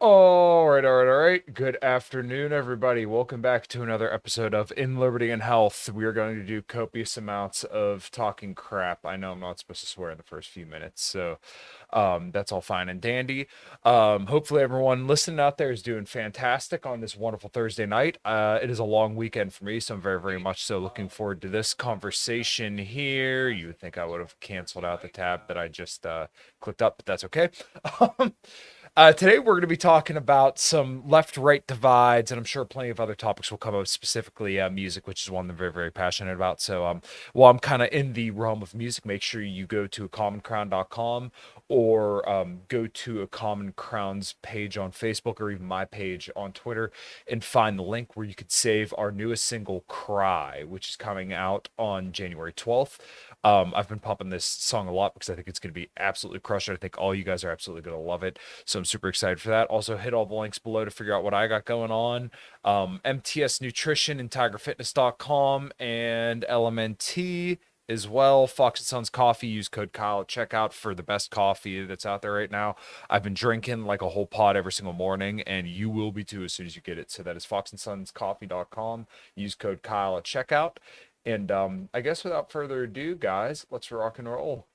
All right. Good afternoon, everybody. Welcome back to another episode of In Liberty and Health. We are going to do copious amounts of talking crap. I know I'm not supposed to swear in the first few minutes, so that's all fine and dandy. Hopefully, everyone listening out there is doing fantastic on this wonderful Thursday night. It is a long weekend for me, so I'm very, very much so looking forward to this conversation here. You would think I would have canceled out the tab that I just clicked up, but that's okay. Today, we're going to be talking about some left-right divides, and I'm sure plenty of other topics will come up, specifically music, which is one I'm very, very passionate about. So, while I'm kind of in the realm of music, make sure you go to acommoncrown.com or go to a Common Crowns page on Facebook or even my page on Twitter and find the link where you could save our newest single, Cry, which is coming out on January 12th. I've been pumping this song a lot because I think it's going to be absolutely crushed. I think all you guys are absolutely going to love it. So I'm super excited for that. Also, hit all the links below to figure out what I got going on. MTS Nutrition and TigerFitness.com and LMNT as well. Fox and Sons Coffee. Use code Kyle at checkout for the best coffee that's out there right now. I've been drinking like a whole pot every single morning, and you will be too as soon as you get it. So that is foxandsonscoffee.com. Use code Kyle at checkout. And I guess without further ado, guys, let's rock and roll.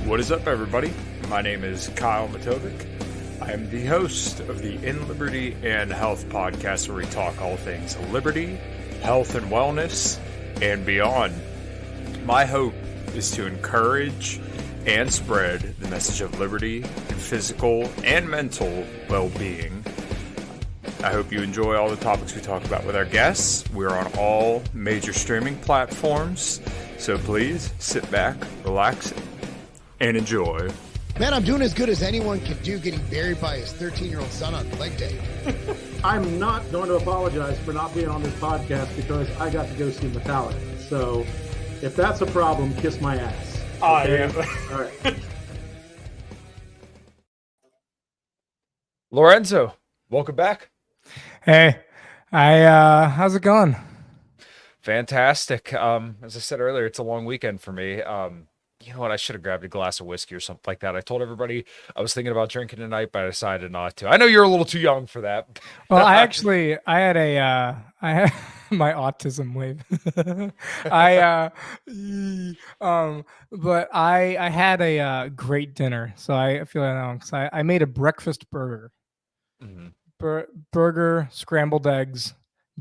What is up, everybody? My name is Kyle Matovic. I am the host of the In Liberty and Health podcast, where we talk all things liberty, health, and wellness, and beyond. My hope is to encourage and spread the message of liberty and physical and mental well-being. I hope you enjoy all the topics we talk about with our guests. We're on all major streaming platforms, so please sit back, relax, and enjoy. Man, I'm doing as good as anyone can do getting buried by his 13-year-old son on leg day. I'm not going to apologize for not being on this podcast because I got to go see Metallica. So if that's a problem, kiss my ass. Okay? All right. Lorenzo, welcome back. Hey, how's it going? Fantastic. As I said earlier, it's a long weekend for me. You know what? I should have grabbed a glass of whiskey or something like that. I told everybody I was thinking about drinking tonight, but I decided not to. I know you're a little too young for that. Well, I had my autism wave. But I had a great dinner, so I feel like because I made a breakfast burger. Mhm. Burger, scrambled eggs,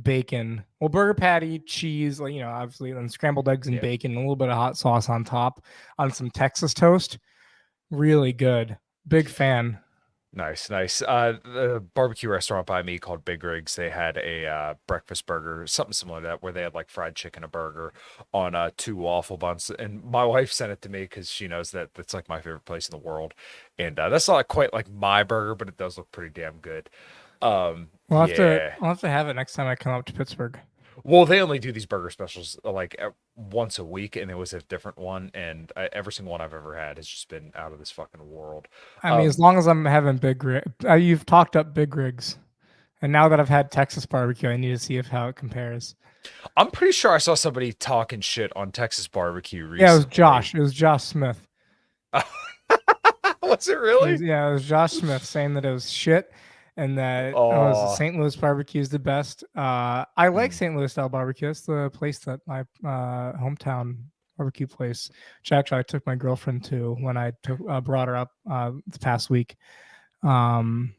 bacon. Well, burger patty, cheese, obviously, and scrambled eggs and Yeah. bacon, and a little bit of hot sauce on top, on some Texas toast. Really good. Big fan. Nice. The barbecue restaurant by me called Big Rigs, they had a breakfast burger, something similar to that, where they had like fried chicken, a burger on two waffle buns. And my wife sent it to me because she knows that that's like my favorite place in the world. And that's not quite like my burger, but it does look pretty damn good. I'll Yeah. have to have it next time I come up to Pittsburgh. Well, they only do these burger specials like once a week, and it was a different one. And every single one I've ever had has just been out of this fucking world. I mean, as long as I'm having Big Rig, you've talked up Big Rigs, and now that I've had Texas barbecue, I need to see how it compares. I'm pretty sure I saw somebody talking shit on Texas barbecue recently. Yeah, it was Josh. It was Josh Smith. Was it really? It was Josh Smith saying that it was shit, and that St. Louis barbecue is the best. I like St. Louis style barbecue. That's the place that my hometown barbecue place, which actually I took my girlfriend to when I brought her up the past week. And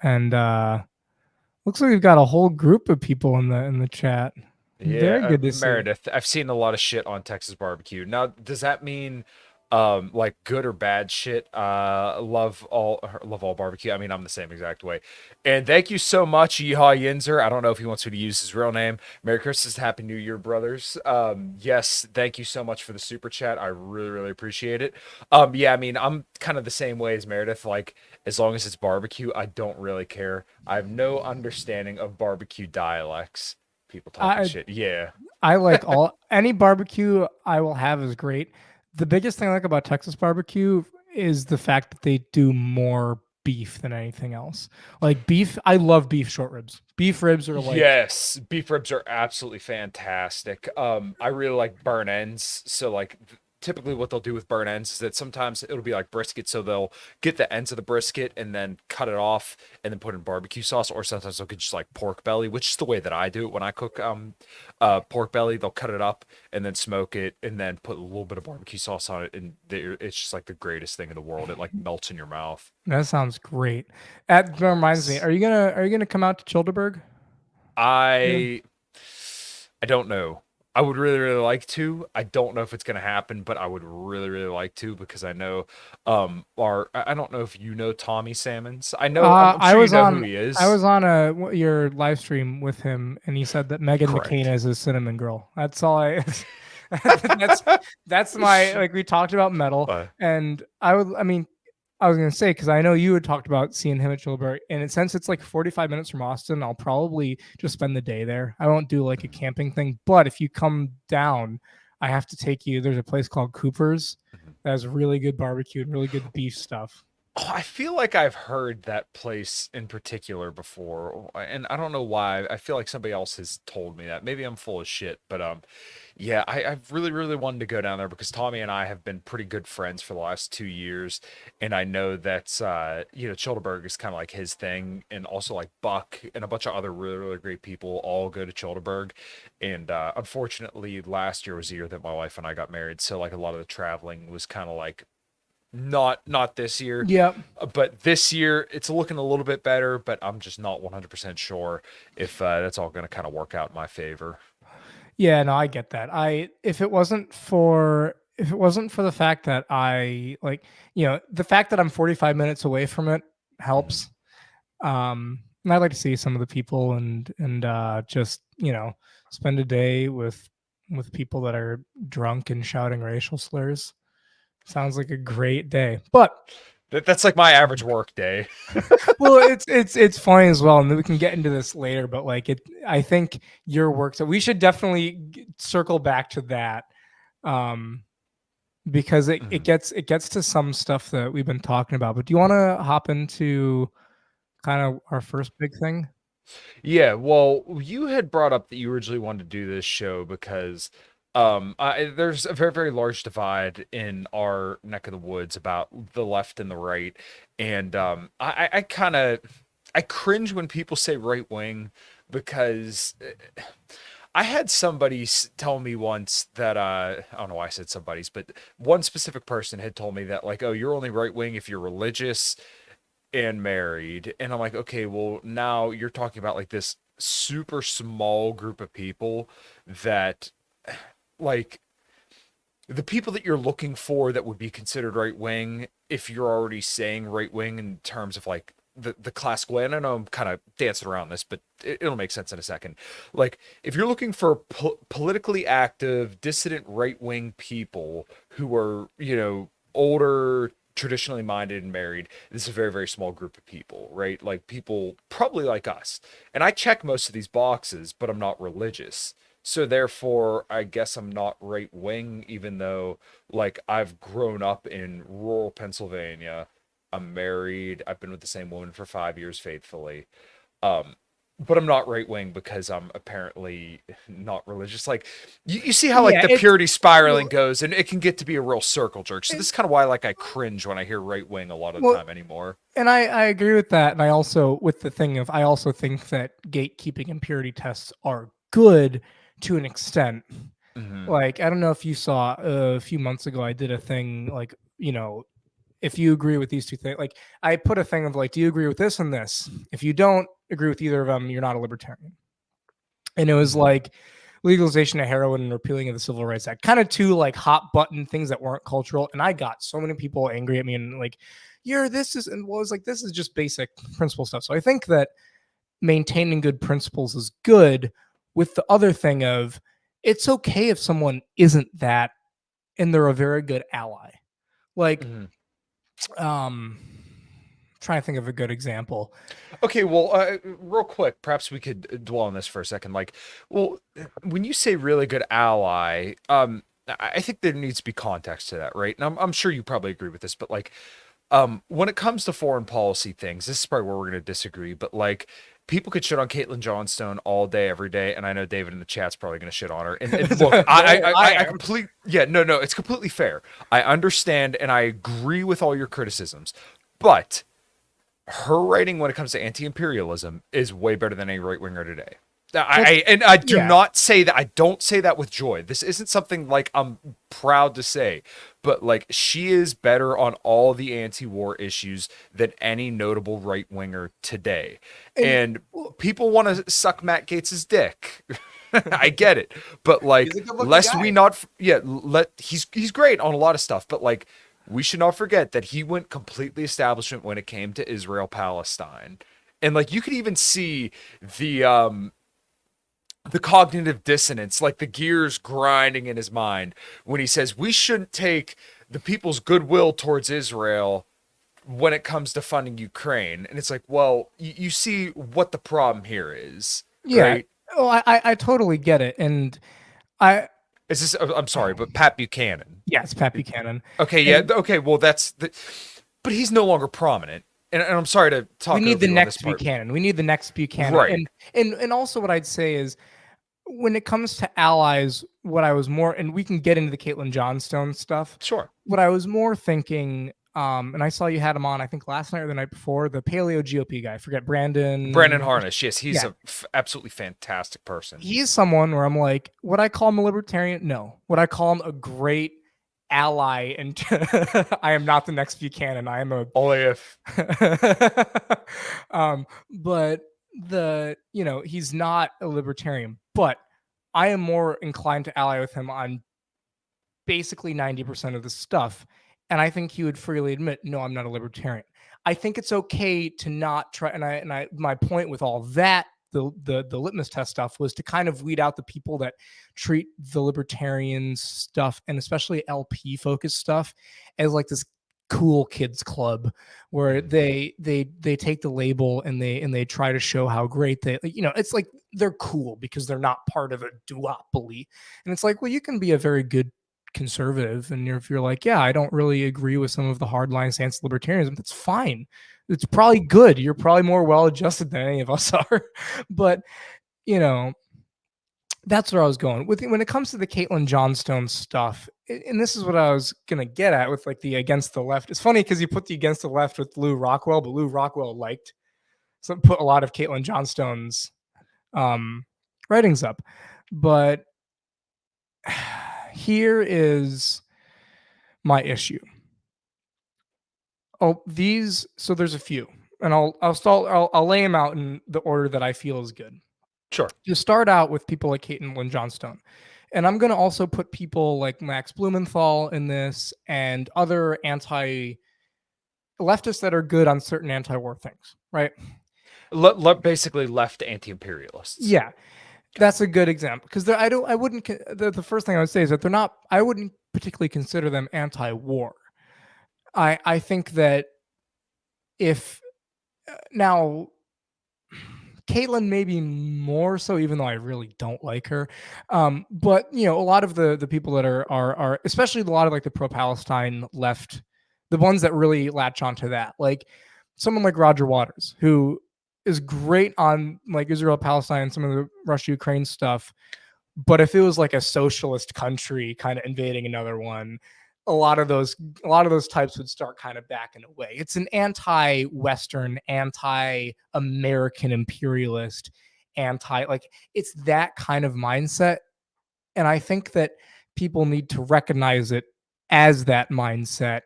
looks like we've got a whole group of people in the chat. Yeah, Very good to see. Meredith. I've seen a lot of shit on Texas barbecue. Now, does that mean like good or bad shit? Love all barbecue. I mean, I'm the same exact way. And thank you so much, Yeehaw Yinzer. I don't know if he wants me to use his real name. Merry Christmas, Happy New Year, brothers. Yes, thank you so much for the super chat. I really, really appreciate it. Yeah, I mean, I'm kind of the same way as Meredith. Like, as long as it's barbecue, I don't really care. I have no understanding of barbecue dialects. People talking shit. Yeah. I like any barbecue I will have is great. The biggest thing I like about Texas barbecue is the fact that they do more beef than anything else. Like beef, I love beef short ribs. Beef ribs are like Yes, beef ribs are absolutely fantastic. I really like burn ends. So like typically what they'll do with burn ends is that sometimes it'll be like brisket, so they'll get the ends of the brisket and then cut it off and then put in barbecue sauce, or sometimes they'll get just like pork belly, which is the way that I do it when I cook pork belly. They'll cut it up and then smoke it and then put a little bit of barbecue sauce on it, and it's just like the greatest thing in the world. It like melts in your mouth. That sounds great. That reminds me, are you gonna come out to Childeberg? Yeah. I I don't know. I would really, really like to. I don't know if it's going to happen, but I would really, really like to, because I know I don't know if you know Tommy Salmons. I know I'm I sure you was know who on he is. I was on your live stream with him, and he said that Megan McCain Correct. is his cinnamon girl. That's all I. that's that's my like we talked about metal, and I was gonna say, because I know you had talked about seeing him at Chilbert, and since it's like 45 minutes from Austin, I'll probably just spend the day there. I won't do like a camping thing, but if you come down, I have to take you. There's a place called Cooper's that has really good barbecue and really good beef stuff. Oh, I feel like I've heard that place in particular before, and I don't know why. I feel like somebody else has told me that. Maybe I'm full of shit, but yeah, I've really, really wanted to go down there because Tommy and I have been pretty good friends for the last 2 years, and I know that's Childeberg is kind of like his thing, and also like Buck and a bunch of other really, really great people all go to Childeberg, and unfortunately, last year was the year that my wife and I got married, so like a lot of the traveling was kind of like not this year. Yep. But this year it's looking a little bit better, but I'm just not 100% sure if that's all going to kind of work out in my favor. Yeah, no, I get that. If it wasn't for the fact that I like, the fact that I'm 45 minutes away from it helps. And I'd like to see some of the people and just, spend a day with people that are drunk and shouting racial slurs. Sounds like a great day. But That's like my average work day. well, it's funny as well, and then we can get into this later. But like I think your work. So we should definitely circle back to that, because it gets to some stuff that we've been talking about. But do you want to hop into kind of our first big thing? Yeah, well, you had brought up that you originally wanted to do this show because there's a very, very large divide in our neck of the woods about the left and the right. And I kind of I cringe when people say right wing because I had somebody tell me once that I don't know why I said somebody's, but one specific person had told me that like, oh, you're only right wing if you're religious and married. And I'm like, okay, well, now you're talking about like this super small group of people that like the people that you're looking for that would be considered right wing, if you're already saying right wing in terms of like the classical way. And I know I'm kind of dancing around this, but it'll make sense in a second. Like if you're looking for politically active, dissident right wing people who are, older, traditionally minded and married, this is a very, very small group of people, right? Like people probably like us. And I check most of these boxes, but I'm not religious. So therefore, I guess I'm not right wing, even though like I've grown up in rural Pennsylvania. I'm married. I've been with the same woman for 5 years faithfully. Um, but I'm not right wing because I'm apparently not religious. Like you see how like Yeah, the it's purity spiraling well, goes, and it can get to be a real circle jerk. So this is kind of why like I cringe when I hear right wing a lot of the well, time anymore. and I agree with that. And I also with the thing of I also think that gatekeeping and purity tests are good to an extent. Hmm. Like I don't know if you saw a few months ago, I did a thing like if you agree with these two things, like I put a thing of like, do you agree with this and this? If you don't agree with either of them, you're not a libertarian. And it was Hmm. like legalization of heroin and repealing of the Civil Rights Act, kind of two like hot button things that weren't cultural. And I got so many people angry at me and like, you're this is and was like this is just basic principle stuff. So I think that maintaining good principles is good. With the other thing of it's okay if someone isn't that and they're a very good ally. Like Hmm. um trying to think of a good example. Okay, well, real quick, perhaps we could dwell on this for a second. Like, well, when you say really good ally, I think there needs to be context to that, right? And I'm sure you probably agree with this, but like, when it comes to foreign policy things, this is probably where we're going to disagree. But like, people could shit on Caitlin Johnstone all day, every day, and I know David in the chat's probably going to shit on her. And look, I completely, yeah, no, it's completely fair. I understand and I agree with all your criticisms, but her writing when it comes to anti-imperialism is way better than any right winger today. I do not say that. I don't say that with joy. This isn't something like I'm proud to say, but like she is better on all the anti-war issues than any notable right winger today. And people want to suck Matt Gates's dick. I get it, but like, lest we not, he's great on a lot of stuff, but like, we should not forget that he went completely establishment when it came to Israel Palestine, and like you could even see the cognitive dissonance, like the gears grinding in his mind when he says we shouldn't take the people's goodwill towards Israel when it comes to funding Ukraine. And it's like, well, you see what the problem here is. Yeah. Right? Oh, I totally get it. And is this, I'm sorry, but Pat Buchanan. Yeah, it's Pat Buchanan. Okay. Yeah. Okay. Well, but he's no longer prominent. And I'm sorry to talk. We need the next Buchanan. We need the next Buchanan. Right. And also what I'd say is, when it comes to allies, what I was more, and we can get into the Caitlin Johnstone stuff. Sure. What I was more thinking, and I saw you had him on, I think last night or the night before, the Paleo GOP guy. I forget Brandon Harnish. Yes, he's a absolutely fantastic person. He's someone where I'm like, would I call him a libertarian? No. Would I call him a great ally? And I am not the next Buchanan. I am a only if. But he's not a libertarian, but I am more inclined to ally with him on basically 90% of the stuff. And I think he would freely admit, no, I'm not a libertarian. I think it's okay to not try. And my point with all that, the litmus test stuff, was to kind of weed out the people that treat the libertarian stuff, and especially LP focused stuff, as like this cool kids club where they take the label and they try to show how great they, it's like they're cool because they're not part of a duopoly. And it's like, well, you can be a very good conservative, and if you're like, yeah, I don't really agree with some of the hardline stance libertarianism, that's fine. It's probably good. You're probably more well adjusted than any of us are. But that's where I was going with when it comes to the Caitlin Johnstone stuff. And this is what I was going to get at with like the against the left. It's funny because you put the against the left with Lou Rockwell, but Lou Rockwell put a lot of Caitlin Johnstone's writings up. But here is my issue. So there's a few, and I'll lay them out in the order that I feel is good. Sure. To start out with people like Caitlin Johnstone. And I'm going to also put people like Max Blumenthal in this and other anti-leftists that are good on certain anti-war things, right? Basically left anti-imperialists. Yeah. That's a good example, because the first thing I would say is that I wouldn't particularly consider them anti-war. I think that now Caitlin maybe more so, even though I really don't like her. But a lot of the people that are especially a lot of like the pro-Palestine left, the ones that really latch onto that, like someone like Roger Waters, who is great on like Israel, Palestine, some of the Russia-Ukraine stuff. But if it was like a socialist country kind of invading another one, a lot of those types would start kind of backing away. It's an anti-Western, anti-American imperialist, it's that kind of mindset. And I think that people need to recognize it as that mindset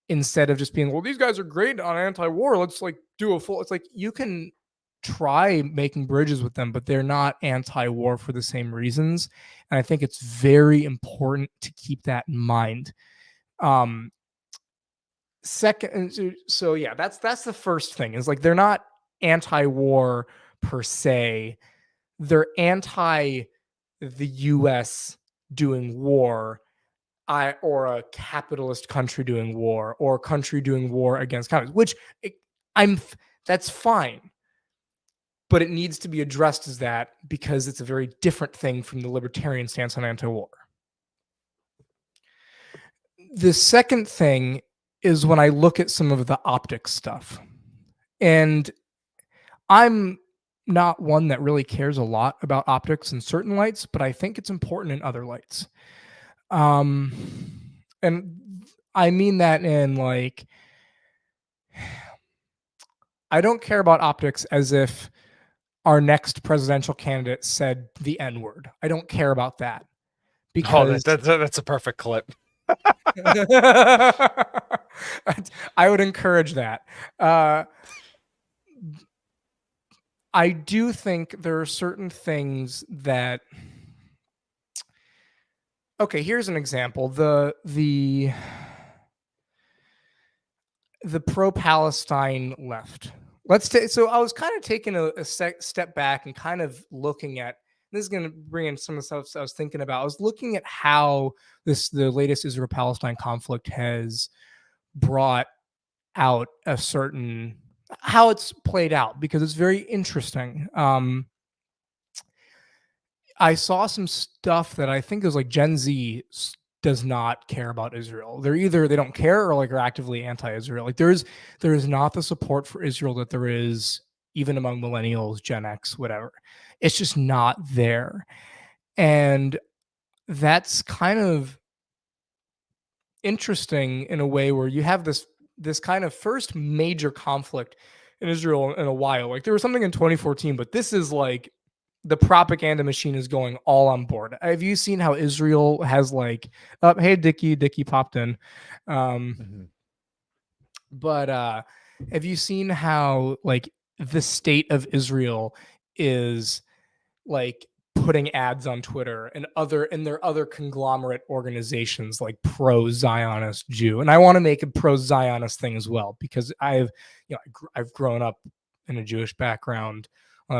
instead of just being, well, these guys are great on anti-war, let's like do a full. It's like, you can try making bridges with them, but they're not anti-war for the same reasons. And I think it's very important to keep that in mind. Second, so yeah, that's the first thing, is like, they're not anti-war per se. They're anti the US doing war, or a capitalist country doing war, or a country doing war against communists, which that's fine. But it needs to be addressed as that, because it's a very different thing from the libertarian stance on anti-war. The second thing is when I look at some of the optics stuff. And I'm not one that really cares a lot about optics in certain lights, but I think it's important in other lights. And I mean that in like, I don't care about optics as if our next presidential candidate said the N word. I don't care about that Oh, because that's a perfect clip. I would encourage that. I do think there are certain things that. Okay, here's an example. The pro-Palestine left. So I was kind of taking a step back and kind of looking at. This is going to bring in some of the stuff I was thinking about. I was looking at how the latest Israel-Palestine conflict has brought out a certain how it's played out because it's very interesting. I saw some stuff that I think is like Gen Z does not care about Israel. They're either they don't care or like are actively anti-Israel. Like there is not the support for Israel that there is even among millennials, Gen X, whatever. It's just not there. And that's kind of interesting in a way where you have this kind of first major conflict in Israel in a while. Like there was something in 2014, but this is like the propaganda machine is going all on board. Have you seen how Israel has like, hey, Dickie popped in. But have you seen how like the state of Israel is like putting ads on Twitter and their other conglomerate organizations like pro-Zionist Jew? And I want to make a pro-Zionist thing as well because I've grown up in a Jewish background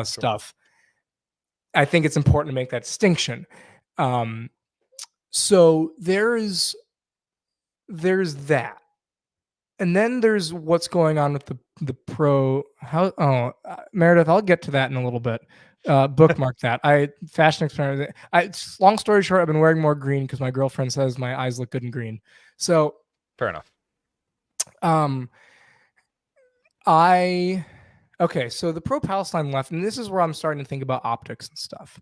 stuff. I think it's important to make that distinction. So there's that. And then there's what's going on with the pro. Meredith, I'll get to that in a little bit. Bookmark that. Fashion experiment. Long story short, I've been wearing more green because my girlfriend says my eyes look good in green. So fair enough. Okay, so the pro-Palestine left, and this is where I'm starting to think about optics and stuff.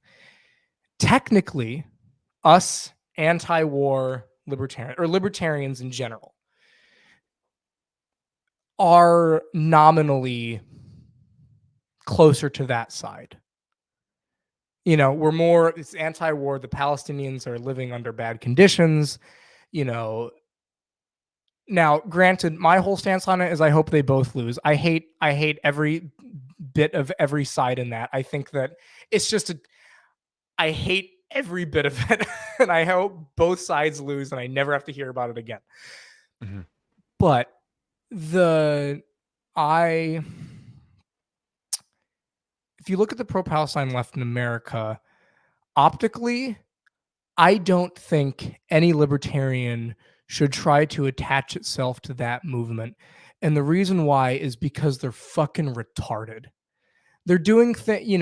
Technically, us anti-war libertarians in general are nominally closer to that side. It's anti-war. The Palestinians are living under bad conditions. Now, granted, my whole stance on it is I hope they both lose. I hate every bit of every side in that. I think that it's just I hate every bit of it, and I hope both sides lose, and I never have to hear about it again. Mm-hmm. But if you look at the pro-Palestine left in America, optically, I don't think any libertarian should try to attach itself to that movement. And the reason why is because they're fucking retarded. They're doing you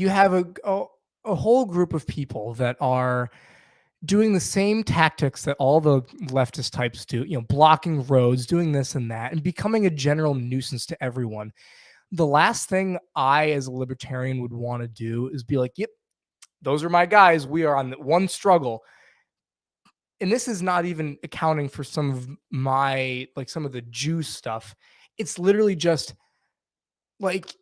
have a whole group of people that are doing the same tactics that all the leftist types do, blocking roads, doing this and that, and becoming a general nuisance to everyone. The last thing I, as a libertarian, would want to do is be like, yep, those are my guys. We are on one struggle. And this is not even accounting for some of some of the Jew stuff. It's literally just like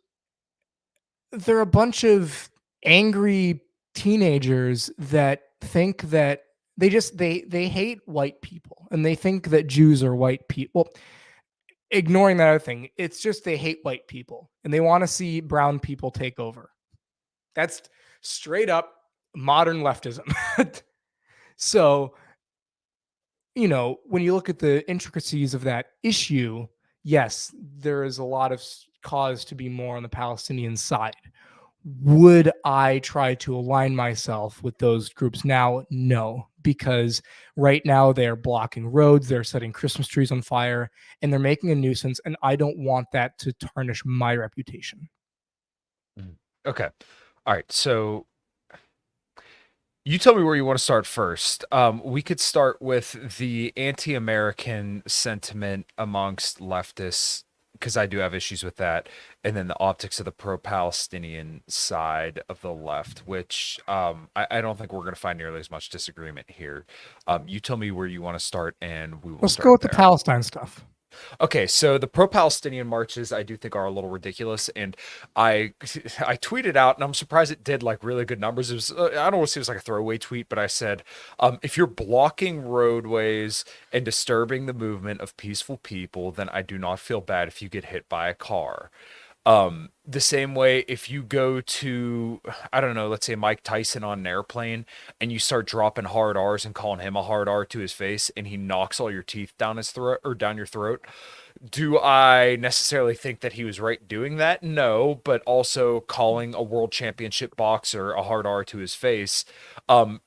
they're a bunch of angry teenagers that think that they hate white people and they think that Jews are white people. Well, ignoring that other thing, it's just they hate white people and they want to see brown people take over. That's straight up modern leftism. So, when you look at the intricacies of that issue, yes, there is a lot of cause to be more on the Palestinian side. Would I try to align myself with those groups now? No, because right now they're blocking roads, they're setting Christmas trees on fire, and they're making a nuisance, and I don't want that to tarnish my reputation. Okay. All right. So you tell me where you want to start first. We could start with the anti-American sentiment amongst leftists because I do have issues with that. And then the optics of the pro-Palestinian side of the left, which I don't think we're going to find nearly as much disagreement here. You tell me where you want to start, and we will Let's go start with the there. Palestine stuff. Okay, so the pro-Palestinian marches I do think are a little ridiculous, and I I tweeted out, and I'm surprised it did like really good numbers. It was I don't want to say it was like a throwaway tweet, but I said, if you're blocking roadways and disturbing the movement of peaceful people, then I do not feel bad if you get hit by a car. The same way if you go to, I don't know, let's say Mike Tyson on an airplane and you start dropping hard R's and calling him a hard R to his face and he knocks all your teeth down his throat or down your throat, do I necessarily think that he was right doing that? No, but also calling a world championship boxer a hard R to his face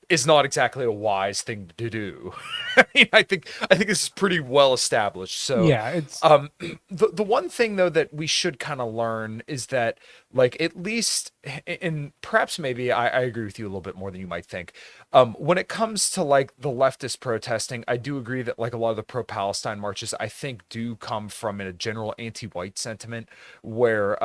is not exactly a wise thing to do. I mean, I think this is pretty well established. So, Yeah, it's the one thing though that we should kind of learn is that, like, at least, and perhaps maybe I agree with you a little bit more than you might think. When it comes to like the leftist protesting, I do agree that like a lot of the pro-Palestine marches, I think, do come from a general anti-white sentiment where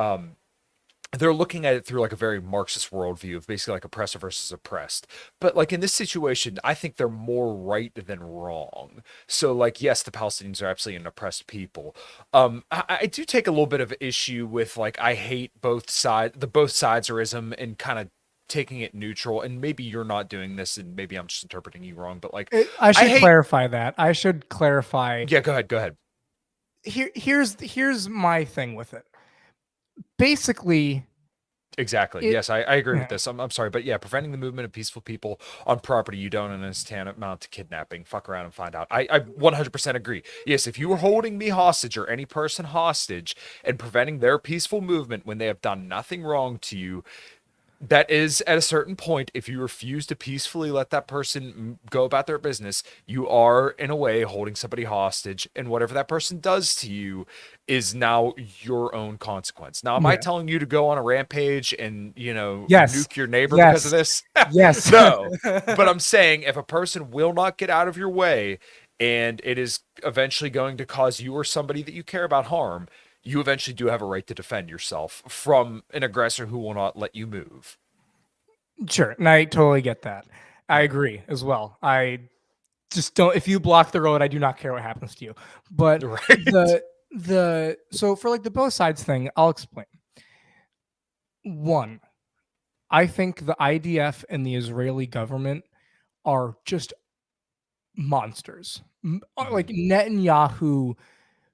they're looking at it through like a very Marxist worldview of basically like oppressor versus oppressed. But like in this situation, I think they're more right than wrong. So like, yes, the Palestinians are absolutely an oppressed people. I do take a little bit of issue with like, I hate both siderism and kind of taking it neutral. And maybe you're not doing this and maybe I'm just interpreting you wrong, but like, I should hate, clarify that. I should clarify. yeah, go ahead. Here's my thing with it. Basically, Exactly. Yes, I agree yeah. with this. I'm sorry, but yeah, preventing the movement of peaceful people on property you don't own is tantamount to kidnapping. Fuck around and find out. I 100% agree. Yes, if you were holding me hostage or any person hostage and preventing their peaceful movement when they have done nothing wrong to you, that is at a certain point, if you refuse to peacefully let that person go about their business, you are in a way holding somebody hostage, and whatever that person does to you is now your own consequence. Now, am I Yeah. telling you to go on a rampage and, you know, Yes. nuke your neighbor Yes. because of this? Yes. No, but I'm saying if a person will not get out of your way and it is eventually going to cause you or somebody that you care about harm, you eventually do have a right to defend yourself from an aggressor who will not let you move. Sure, and I totally get that. I agree as well. I just don't. If you block the road, I do not care what happens to you. But Right. the so for like the both sides thing, I'll explain. One, I think the IDF and the Israeli government are just monsters. Like Netanyahu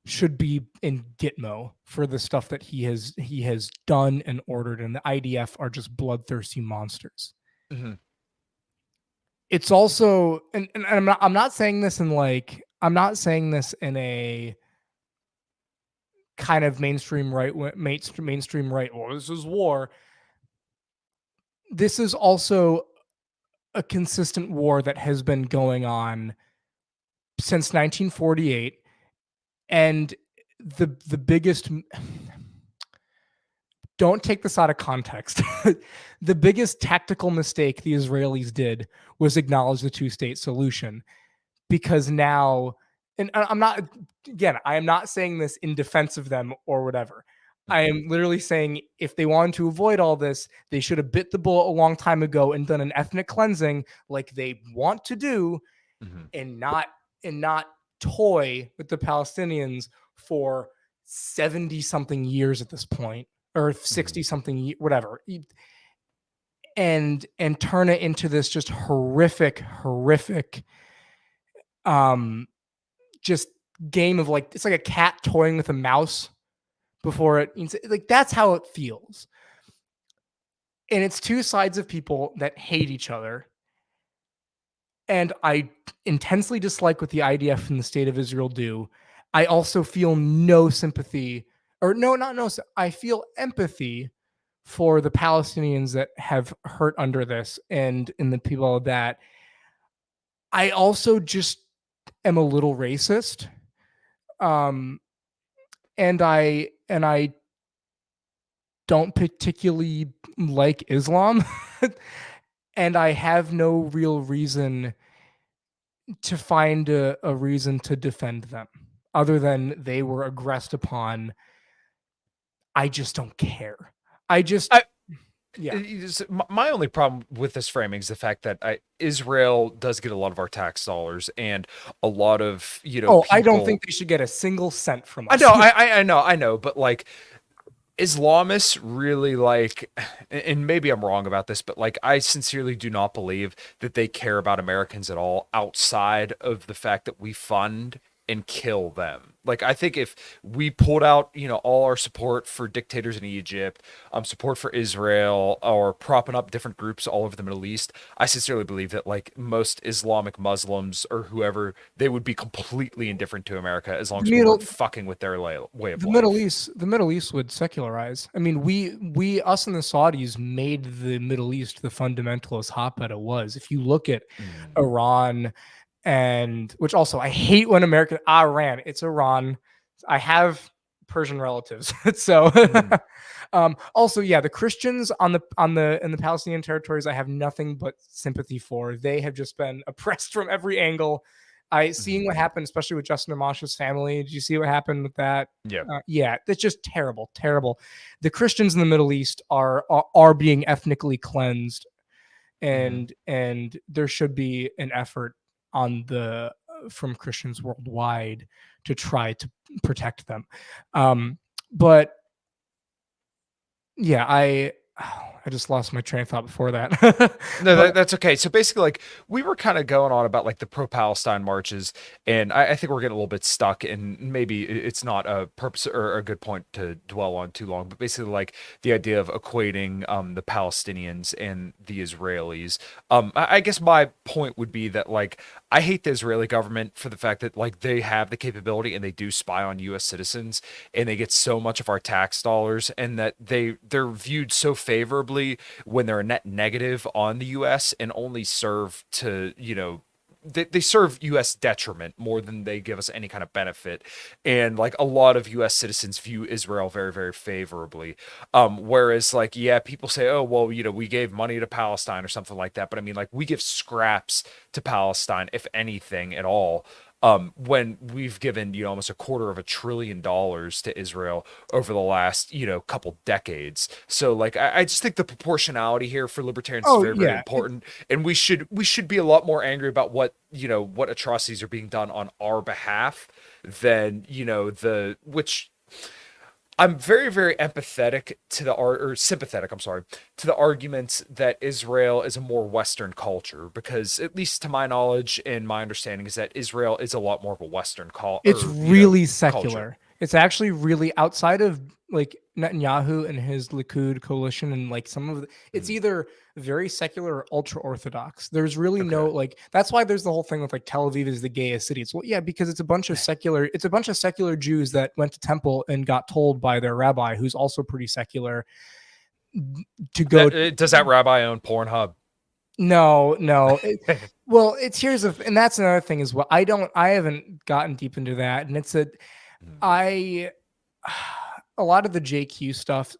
should be in Gitmo for the stuff that he has done and ordered, and the IDF are just bloodthirsty monsters. Mm-hmm. It's also, and I'm not saying this in like, I'm not saying this in a kind of mainstream right. Oh, this is war. This is also a consistent war that has been going on since 1948, and the biggest. Don't take this out of context. The biggest tactical mistake the Israelis did was acknowledge the two-state solution, because now, and I'm not, again, I am not saying this in defense of them or whatever. I am literally saying if they wanted to avoid all this, they should have bit the bullet a long time ago and done an ethnic cleansing like they want to do, and not toy with the Palestinians for 70 something years at this point, or 60 something, whatever, and turn it into this just horrific just game of like, it's like a cat toying with a mouse before it, like, that's how it feels. And it's two sides of people that hate each other. And I intensely dislike what the IDF and the state of Israel do. I also feel no sympathy, or no, not no, I feel empathy for the Palestinians that have hurt under this, and the people that, I also just am a little racist. And I don't particularly like Islam. And I have no real reason to find a reason to defend them other than they were aggressed upon I just don't care. I just I, yeah. my only problem with this framing is the fact that Israel does get a lot of our tax dollars, and a lot of Oh, I don't think people. they should get a single cent from I us. know, I know, but like Islamists really like, and maybe I'm wrong about this, but like I sincerely do not believe that they care about Americans at all outside of the fact that we fund and kill them. Like I think if we pulled out, all our support for dictators in Egypt, support for Israel, or propping up different groups all over the Middle East, I sincerely believe that like most Islamic Muslims or whoever, they would be completely indifferent to America as long the as we weren't Middle fucking with their way of the Middle life. East the Middle East would secularize. I mean, we us and the Saudis made the Middle East the fundamentalist hotbed it was. If you look at Mm. Iran, and which also I hate when American Iran, it's Iran. I have Persian relatives. So Mm. also, yeah, the Christians on the in the Palestinian territories I have nothing but sympathy for. They have just been oppressed from every angle. I seeing Mhm. what happened, especially with Justin Amash's family. Did you see what happened with that? Yeah. Yeah, that's just terrible, terrible. The Christians in the Middle East are being ethnically cleansed, Mhm. and there should be an effort on the from Christians worldwide to try to protect them. But yeah, I just lost my train of thought before that. No, But that's okay. So basically, like we were kind of going on about like the pro-Palestine marches, and I think we're getting a little bit stuck, and maybe it's not a purpose or a good point to dwell on too long. But basically, like the idea of equating the Palestinians and the Israelis. I guess my point would be that like I hate the Israeli government for the fact that like they have the capability and they do spy on U.S. citizens, and they get so much of our tax dollars, and that they're viewed so favorably when they're a net negative on the US and only serve to, they serve US detriment more than they give us any kind of benefit. And like a lot of US citizens view Israel very, very favorably. Whereas like, yeah, people say, oh, well, we gave money to Palestine or something like that. But I mean, like we give scraps to Palestine, if anything at all. When we've given almost $250 billion to Israel over the last couple decades. So like I just think the proportionality here for libertarians is oh very, very yeah, important, and we should be a lot more angry about what atrocities are being done on our behalf than the which I'm very, very empathetic to or sympathetic, I'm sorry, to the arguments that Israel is a more Western culture, because at least to my knowledge and my understanding is that Israel is a lot more of a Western it's or really culture. secular. It's actually really outside of like Netanyahu and his Likud coalition and like some of the, it's Mhm. either very secular or ultra orthodox. There's really no Okay. like that's why there's the whole thing with like Tel Aviv is the gayest city. It's well, yeah, because it's a bunch of secular Jews that went to temple and got told by their rabbi, who's also pretty secular, to go. Does that rabbi own Pornhub? No, no. Well, it's and that's another thing as well. I haven't gotten deep into that, and I a lot of the JQ stuff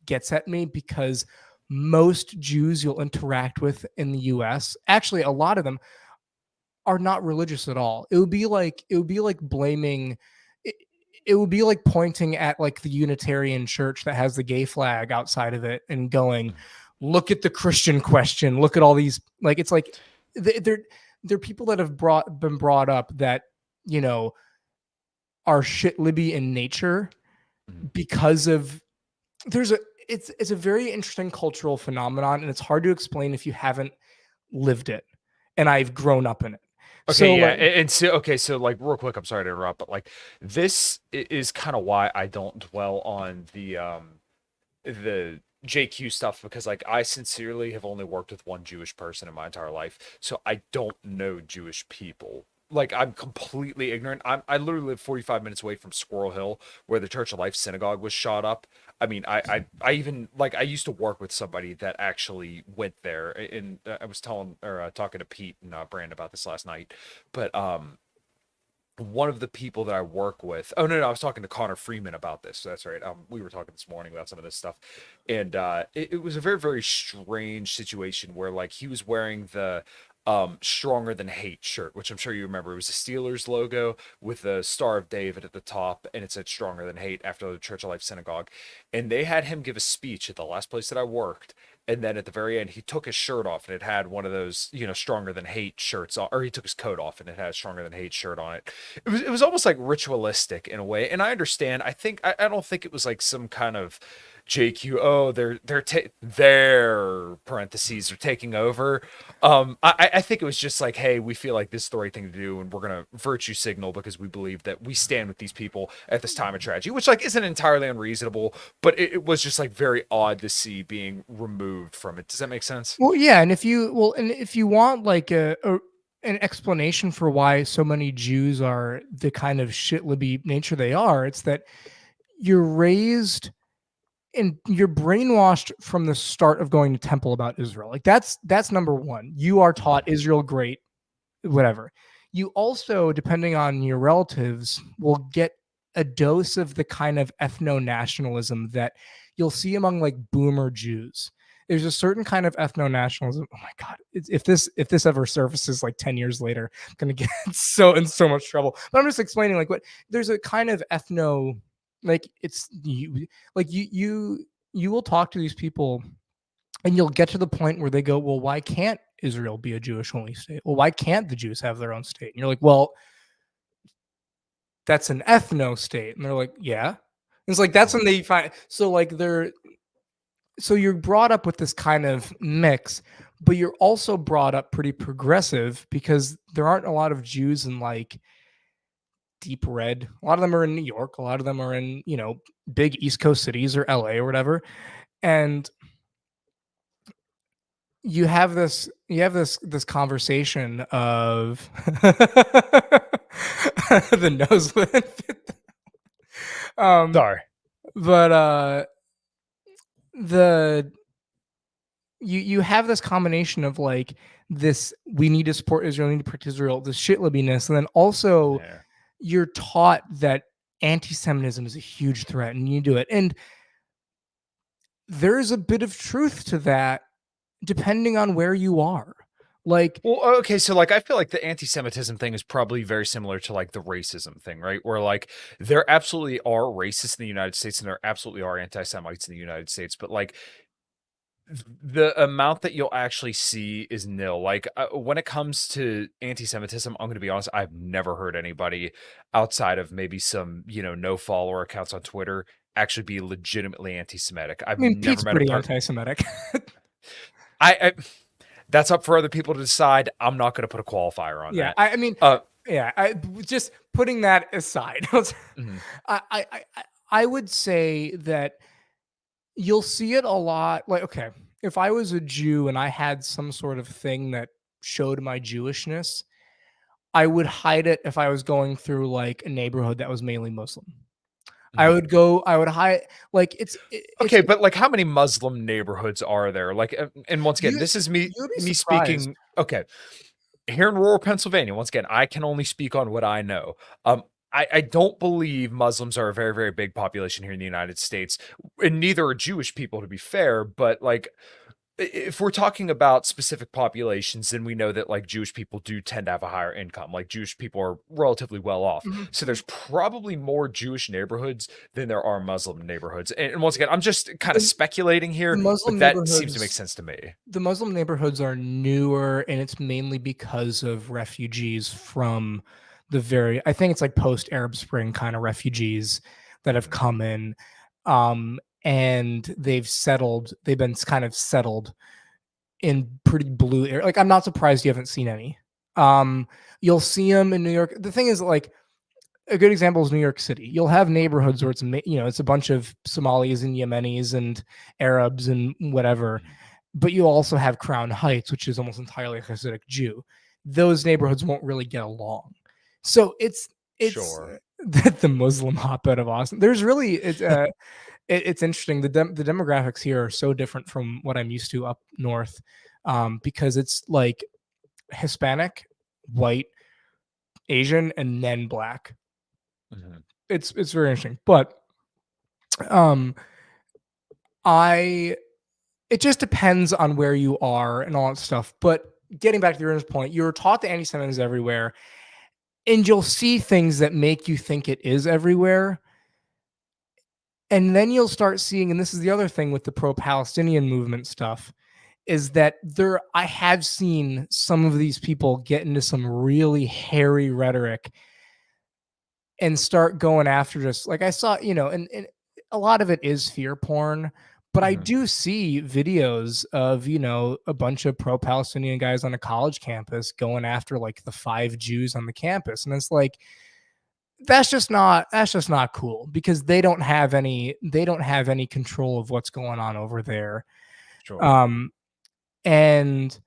gets at me because most Jews you'll interact with in the US, actually a lot of them are not religious at all. It would be like blaming it, it would be like pointing at like the Unitarian church that has the gay flag outside of it and going, look at the Christian question, look at all these like it's like they're people that have been brought up that you know are shit libby in nature because of there's a it's a very interesting cultural phenomenon, and it's hard to explain if you haven't lived it, and I've grown up in it. Okay, So yeah, like and so okay, so like real quick, I'm sorry to interrupt, but like this is kind of why I don't dwell on the JQ stuff, because like I sincerely have only worked with one Jewish person in my entire life, so I don't know Jewish people. Like I'm completely ignorant. I literally live 45 minutes away from Squirrel Hill, where the Church of Life synagogue was shot up. I mean, I even like I used to work with somebody that actually went there, and I was telling or talking to Pete and Brand about this last night, but one of the people that I work with. Oh no, I was talking to Connor Freeman about this. So that's right. We were talking this morning about some of this stuff, and it was a very, very strange situation where like he was wearing the Stronger Than Hate shirt, which I'm sure you remember. It was a Steelers logo with the Star of David at the top, and it said Stronger Than Hate after the Church of Life Synagogue. And they had him give a speech at the last place that I worked. And then at the very end, he took his shirt off, and it had one of those, Stronger Than Hate shirts on, or he took his coat off, and it had a Stronger Than Hate shirt on it. It was almost like ritualistic in a way. And I understand. I don't think it was like some kind of JQ. Oh, their parentheses are taking over. I think it was just like, hey, we feel like this is the right thing to do, and we're gonna virtue signal because we believe that we stand with these people at this time of tragedy, which like isn't entirely unreasonable, but it was just like very odd to see being removed from it. Does that make sense? Well, yeah, and if you want like an explanation for why so many Jews are the kind of shitlibby nature they are, it's that you're raised and you're brainwashed from the start of going to temple about Israel. Like that's number one. You are taught Israel great, whatever. You also, depending on your relatives, will get a dose of the kind of ethno-nationalism that you'll see among like boomer Jews. There's a certain kind of ethno-nationalism. Oh my God. If this ever surfaces like 10 years later, I'm gonna get in so much trouble. But I'm just explaining like what there's a kind of ethno, like it's you like you will talk to these people and you'll get to the point where they go, well, why can't Israel be a Jewish only state? Well, why can't the Jews have their own state? And you're like, well, that's an ethno state. And they're like, yeah. And it's like that's when they find so you're brought up with this kind of mix, but you're also brought up pretty progressive because there aren't a lot of Jews in like deep red. A lot of them are in New York. A lot of them are in, big East Coast cities or LA or whatever. And you have this conversation of the nose. Sorry. But you have this combination of like this, we need to support Israel, we need to protect Israel, this shitlibbiness, and then also you're taught that anti-Semitism is a huge threat and you do it. And there's a bit of truth to that depending on where you are. Like, well, okay, so like I feel like the anti-Semitism thing is probably very similar to like the racism thing, right? Where like there absolutely are racists in the United States and there absolutely are anti-Semites in the United States, but like the amount that you'll actually see is nil. Like when it comes to anti-Semitism, I'm going to be honest, I've never heard anybody outside of maybe some, no follower accounts on Twitter actually be legitimately anti-Semitic. I've never Pete's met pretty anti-Semitic. I that's up for other people to decide. I'm not going to put a qualifier on that. I just putting that aside. I would say that you'll see it a lot. Like, okay, if I was a Jew and I had some sort of thing that showed my Jewishness, I would hide it if I was going through like a neighborhood that was mainly Muslim. I would hide, like okay, but like how many Muslim neighborhoods are there? Like, and once again, this is me speaking. Okay, here in rural Pennsylvania, once again, I can only speak on what I know. I don't believe Muslims are a very, very big population here in the United States, and neither are Jewish people, to be fair. But like, if we're talking about specific populations, then we know that like Jewish people do tend to have a higher income. Like Jewish people are relatively well off. Mm-hmm. So there's probably more Jewish neighborhoods than there are Muslim neighborhoods. And once again, I'm just kind of speculating here, but that seems to make sense to me. The Muslim neighborhoods are newer, and it's mainly because of refugees from I think it's like post-Arab Spring kind of refugees that have come in. And they've been kind of settled in pretty blue air. Like, I'm not surprised you haven't seen any. You'll see them in New York. The thing is, like, a good example is New York City. You'll have neighborhoods where it's a bunch of Somalis and Yemenis and Arabs and whatever, but you also have Crown Heights, which is almost entirely a Hasidic Jew. Those neighborhoods won't really get along. So it's sure. The Muslim hotbed of Austin. There's really it's interesting. The demographics here are so different from what I'm used to up north, because it's like Hispanic, white, Asian, and then black. Mm-hmm. It's very interesting, but it just depends on where you are and all that stuff. But getting back to the original point, you're taught that anti-Semitism is everywhere, and you'll see things that make you think it is everywhere. And then you'll start seeing, and this is the other thing with the pro-Palestinian movement stuff, is that I have seen some of these people get into some really hairy rhetoric and start going after just like I saw, and a lot of it is fear porn, but I do see videos of, a bunch of pro-Palestinian guys on a college campus going after like the 5 Jews on the campus. And it's like, that's just not cool, because they don't have any control of what's going on over there. Sure. And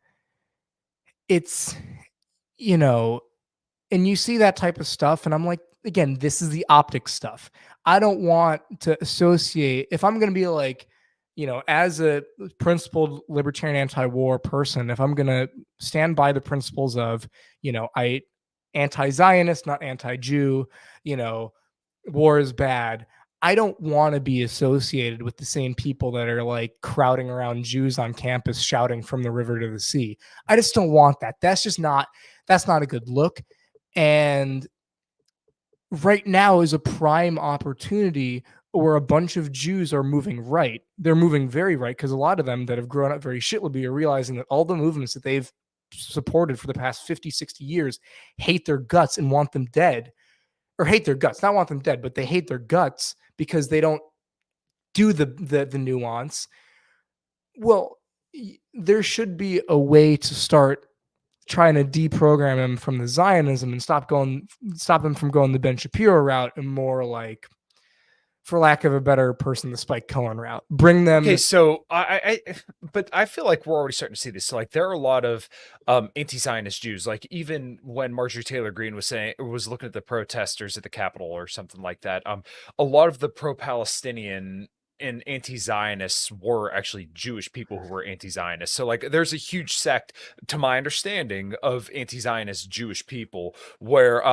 it's, and you see that type of stuff, and I'm like, again, this is the optics stuff. I don't want to associate, if I'm going to be like, as a principled libertarian anti-war person, if I'm going to stand by the principles of, I anti-Zionist, not anti-Jew, war is bad. I don't want to be associated with the same people that are like crowding around Jews on campus shouting from the river to the sea. I just don't want that. That's not a good look. And right now is a prime opportunity where a bunch of Jews are moving right. They're moving very right, because a lot of them that have grown up very shitlibby are realizing that all the movements that they've supported for the past 50, 60 years hate their guts and want them dead. Or hate their guts, not want them dead, but they hate their guts because they don't do the nuance. Well, there should be a way to start trying to deprogram them from the Zionism and stop them from going the Ben Shapiro route, and more like, for lack of a better person, the Spike Cohen route. Bring them. Okay, so but I feel like we're already starting to see this. So, like, there are a lot of anti-Zionist Jews. Like, even when Marjorie Taylor Greene was looking at the protesters at the Capitol or something like that, a lot of the pro-Palestinian and anti-Zionists were actually Jewish people who were anti-Zionist. So, like, there's a huge sect, to my understanding, of anti-Zionist Jewish people where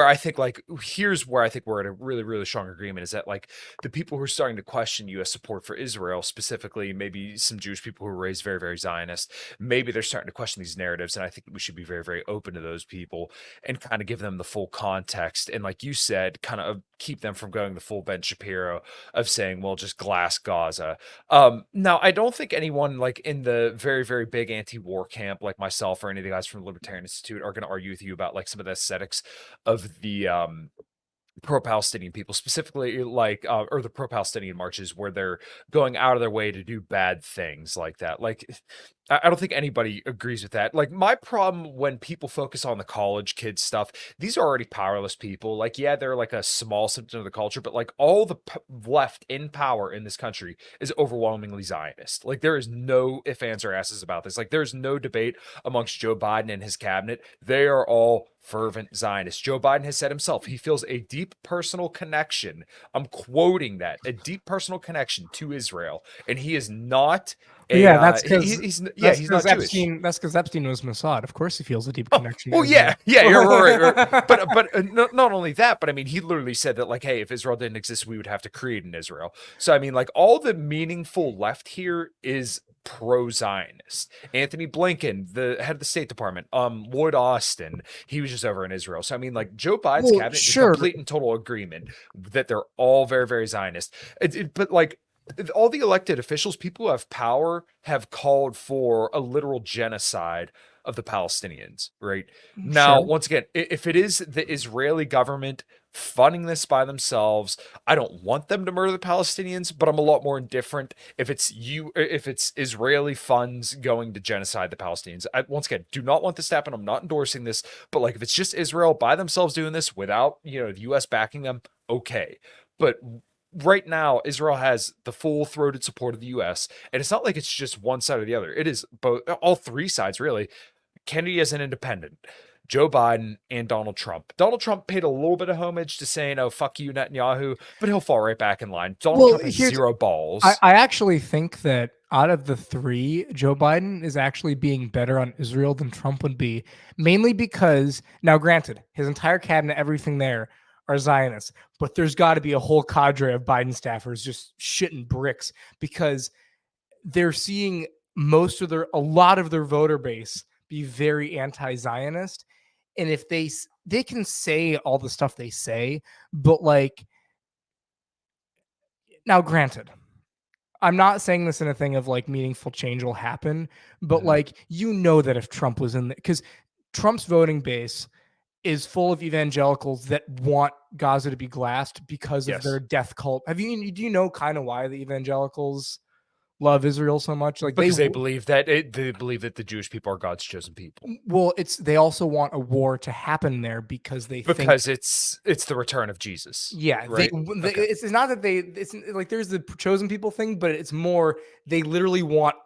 I think, like, here's where I think we're at a really, really strong agreement, is that, like, the people who are starting to question U.S. support for Israel, specifically maybe some Jewish people who were raised very, very Zionist, maybe they're starting to question these narratives. And I think we should be very, very open to those people and kind of give them the full context. And like you said, kind of keep them from going the full Ben Shapiro of saying, well, just glass Gaza. Now, I don't think anyone, like, in the very, very big anti-war camp, like myself or any of the guys from the Libertarian Institute, are going to argue with you about, like, some of the aesthetics of the pro-Palestinian people, specifically, like, or the pro-Palestinian marches where they're going out of their way to do bad things like that. Like, I don't think anybody agrees with that. Like, my problem when people focus on the college kids stuff, these are already powerless people. Like, yeah, they're like a small symptom of the culture, but like all the left in power in this country is overwhelmingly Zionist. Like, there is no ifs, ands, or asses about this. Like, there's no debate amongst Joe Biden and his cabinet. They are all fervent Zionists. Joe Biden has said himself, he feels a deep personal connection. I'm quoting that, a deep personal connection to Israel. And he is not that's because he's not Jewish. That's because Epstein was Mossad. Of course, he feels a deep connection. Well, yeah, you're right. But not only that, but I mean, he literally said that, like, hey, if Israel didn't exist, we would have to create an Israel. So I mean, like, all the meaningful left here is pro-Zionist. Anthony Blinken, the head of the State Department, Lloyd Austin, he was just over in Israel. So I mean, like, Joe Biden's cabinet is complete and total agreement that they're all very, very Zionist. But like, all the elected officials, people who have power, have called for a literal genocide of the Palestinians, right? Now, once again, if it is the Israeli government funding this by themselves, I don't want them to murder the Palestinians, but I'm a lot more indifferent if it's Israeli funds going to genocide the Palestinians. I, once again, do not want this to happen. I'm not endorsing this, but like, if it's just Israel by themselves doing this without, the U.S. backing them, okay. But right now, Israel has the full-throated support of the U.S., and it's not like it's just one side or the other. It is both, all three sides, really. Kennedy as an independent, Joe Biden, and Donald Trump. Donald Trump paid a little bit of homage to saying, oh, fuck you, Netanyahu, but he'll fall right back in line. Donald Trump has zero balls. I actually think that out of the three, Joe Biden is actually being better on Israel than Trump would be, mainly because, now granted, his entire cabinet, everything there, are Zionists, but there's got to be a whole cadre of Biden staffers just shitting bricks, because they're seeing a lot of their voter base be very anti-Zionist. And if they can say all the stuff they say, but like, now granted, I'm not saying this in a thing of like meaningful change will happen, but like, that if Trump was in because Trump's voting base is full of evangelicals that want Gaza to be glassed because of their death cult. Do you know kind of why the evangelicals love Israel so much? Like because they believe that the Jewish people are God's chosen people. Well, they also want a war to happen there because think it's the return of Jesus. Yeah, right. It's not that it's like there's the chosen people thing, but it's more they literally want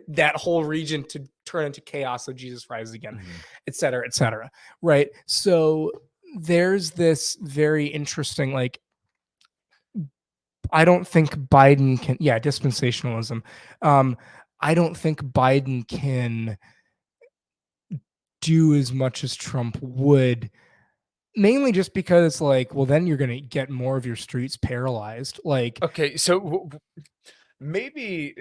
that whole region to turn into chaos so Jesus rises again, et cetera, right? So there's this very interesting, like, I don't think Biden can, dispensationalism. I don't think Biden can do as much as Trump would, mainly just because it's like, well, then you're going to get more of your streets paralyzed. Like, okay, so maybe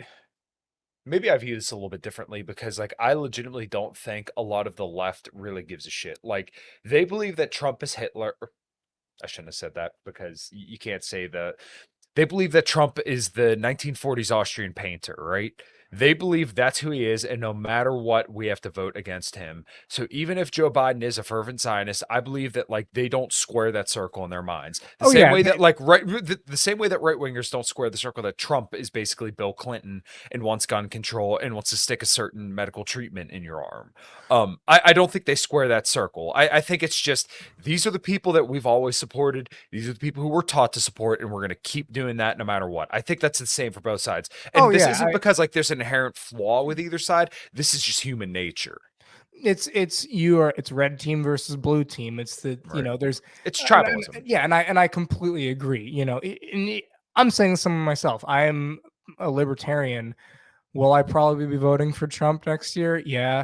I view this a little bit differently because, like, I legitimately don't think a lot of the left really gives a shit. Like, they believe that Trump is Hitler. I shouldn't have said that because you can't say that. They believe that Trump is the 1940s Austrian painter, right? They believe that's who he is, and no matter what, we have to vote against him. So even if Joe Biden is a fervent Zionist, I believe that, like, they don't square that circle in their minds. The same way that, like, the same way that right wingers don't square the circle that Trump is basically Bill Clinton and wants gun control and wants to stick a certain medical treatment in your arm. I don't think they square that circle. I think it's just these are the people that we've always supported. These are the people who we're taught to support, and we're going to keep doing that no matter what. I think that's the same for both sides. And this isn't because, like, there's an inherent flaw with either side. This is just human nature. It's red team versus blue team. It's it's tribalism. And I completely agree. I'm saying some of myself. I am a libertarian. Will I probably be voting for Trump next year? Yeah.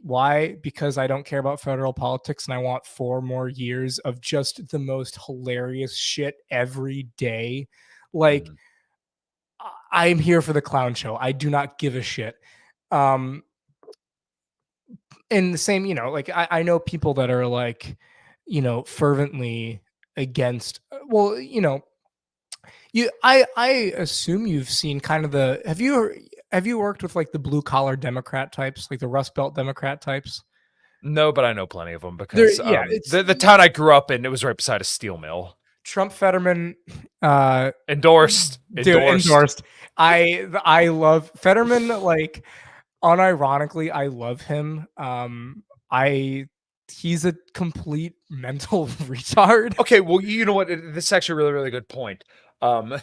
Why? Because I don't care about federal politics and I want 4 more years of just the most hilarious shit every day. Like, I'm here for the clown show. I do not give a shit. And the same, like, I know people that are like, fervently against, well, I assume you've seen kind of have you worked with like the blue collar Democrat types, like the Rust Belt Democrat types? No, but I know plenty of them because the town I grew up in, it was right beside a steel mill. Trump Fetterman, endorsed. I love Fetterman. Like, unironically, I love him. He's a complete mental retard. Okay, well, you know what? This is actually a really, really good point. Billy,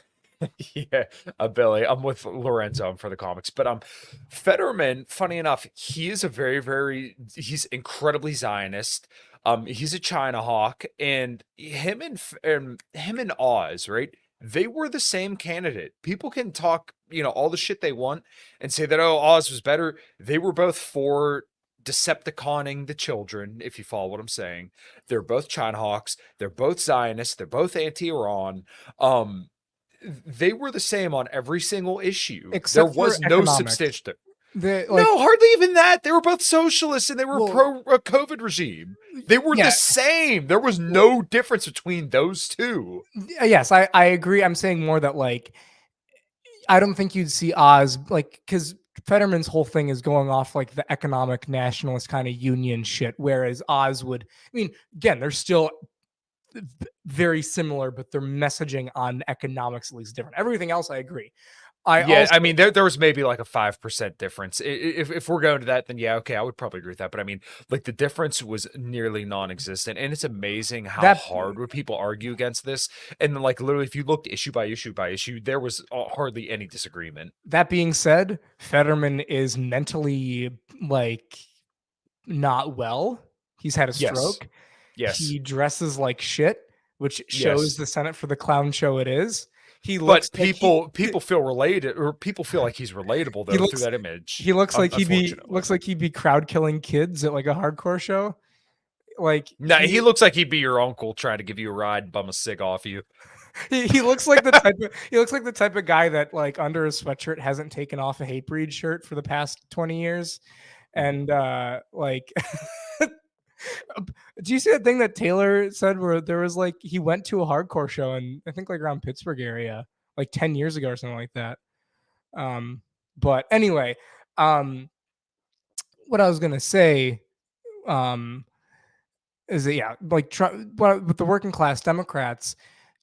I'm with Lorenzo. I'm for the comics, but Fetterman, funny enough, he is a very, very, he's incredibly Zionist. He's a China hawk, and him and Oz, right? They were the same candidate. People can talk, all the shit they want and say that, oh, Oz was better. They were both for Decepticoning the children, if you follow what I'm saying. They're both China hawks. They're both Zionists. They're both anti-Iran. They were the same on every single issue. Except there was no substantial. No, hardly even that. They were both socialists and they were pro COVID regime. They were the same. There was no difference between those two. Yes, I agree. I'm saying more that, like, I don't think you'd see Oz, like, because Fetterman's whole thing is going off like the economic nationalist kind of union shit, whereas Oz would, I mean, again, they're still very similar, but their messaging on economics at least different. Everything else, I agree. I mean, there was maybe like a 5% difference. If we're going to that, then yeah, okay, I would probably agree with that. But I mean, like, the difference was nearly non-existent, and it's amazing how hard would people argue against this. And then, like, literally, if you looked issue by issue, there was hardly any disagreement. That being said, Fetterman is mentally, like, not well. He's had a stroke. Yes. He dresses like shit, which shows the Senate for the clown show it is. But people feel related, or people feel like he's relatable though through that image. He looks like he'd be crowd killing kids at like a hardcore show. Like, no, he looks like he'd be your uncle trying to give you a ride, bum a cig off you. He looks like the type of guy that, like, under his sweatshirt hasn't taken off a Hatebreed shirt for the past 20 years. And like do you see that thing that Taylor said where there was like he went to a hardcore show and I think like around Pittsburgh area like 10 years ago or something like that. But anyway, what I was gonna say um is that yeah, like with the working class Democrats,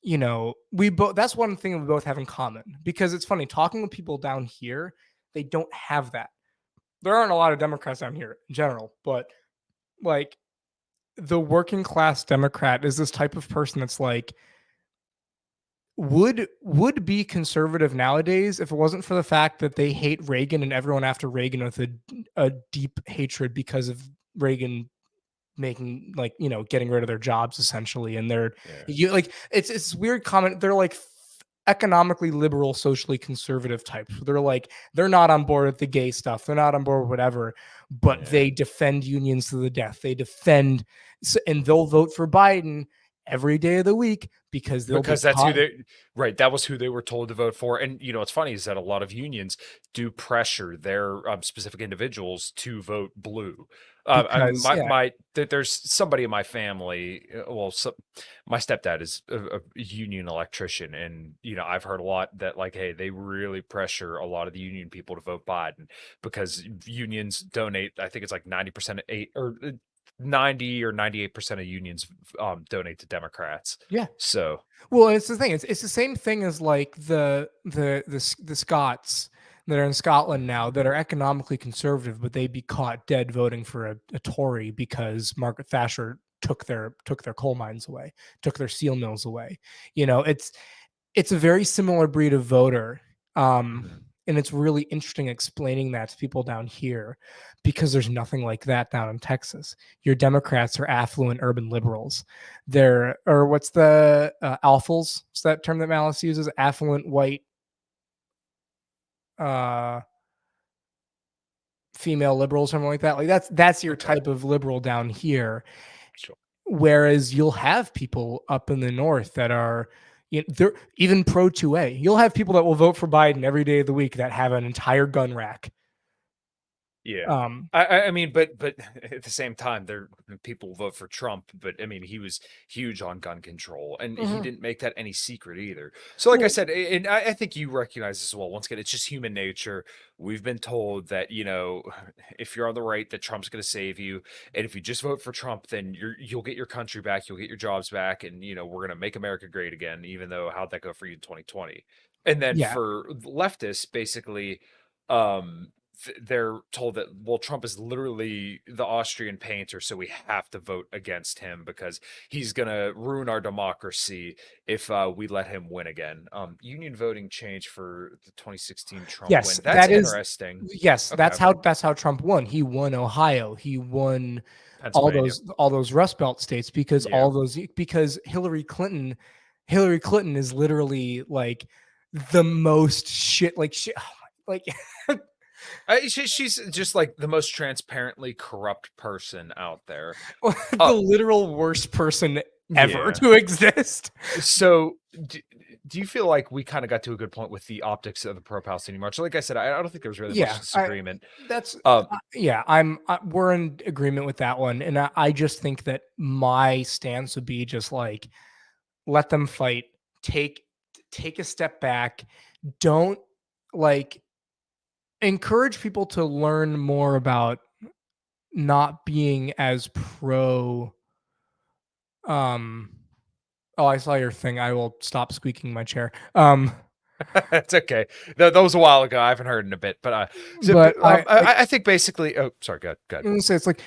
you know, we both that's one thing we both have in common because it's funny talking with people down here, they don't have that. There aren't a lot of Democrats down here in general, but like the working class Democrat is this type of person that's like would be conservative nowadays if it wasn't for the fact that they hate Reagan and everyone after Reagan with a deep hatred because of Reagan making like getting rid of their jobs essentially and they're like it's weird comment they're like economically liberal socially conservative types they're like they're not on board with the gay stuff they're not on board with whatever but they defend unions to the death they defend and they'll vote for Biden every day of the week because that's who they that was who they were told to vote for. And what's funny is that a lot of unions do pressure their specific individuals to vote blue. There's somebody in my family. My stepdad is a union electrician, and I've heard a lot that like, hey, they really pressure a lot of the union people to vote Biden because unions donate. I think it's like 90% 90 or 98% of unions donate to Democrats. Yeah. So well, it's the thing. It's the same thing as like the Scots that are in Scotland now that are economically conservative, but they'd be caught dead voting for a Tory because Margaret Thatcher took their coal mines away, took their steel mills away. It's a very similar breed of voter. And it's really interesting explaining that to people down here because there's nothing like that down in Texas. Your Democrats are affluent urban liberals. Or what's the alphals? Is that term that Malice uses? Affluent white female liberals, something like that. Like that's your type of liberal down here. Sure. Whereas you'll have people up in the north that are they're even pro 2A. You'll have people that will vote for Biden every day of the week that have an entire gun rack. Yeah. I mean, but at the same time, people vote for Trump, but I mean, he was huge on gun control and he didn't make that any secret either. So like I said, and I think you recognize this as well. Once again, it's just human nature. We've been told that, if you're on the right, that Trump's going to save you. And if you just vote for Trump, then you'll get your country back. You'll get your jobs back. And, we're going to make America great again, even though how'd that go for you in 2020? And then for leftists, basically, they're told that, well, Trump is literally the Austrian painter, so we have to vote against him because he's going to ruin our democracy if we let him win again. Union voting changed for the 2016 Trump win. That's interesting. Yes, okay. That's how Trump won. He won Ohio. He won all those Rust Belt states because because Hillary Clinton is literally like the most shit like she's just like the most transparently corrupt person out there. The literal worst person ever to exist. So do you feel like we kind of got to a good point with the optics of the pro-Palestinian march? Like I said, I don't think there was really much disagreement. We're in agreement with that one. And I just think that my stance would be just like, let them fight, take a step back. Don't encourage people to learn more about not being as pro. Oh, I saw your thing. I will stop squeaking my chair. It's okay. That was a while ago. I haven't heard in a bit, but I think basically. Oh, sorry. Go ahead. So it's like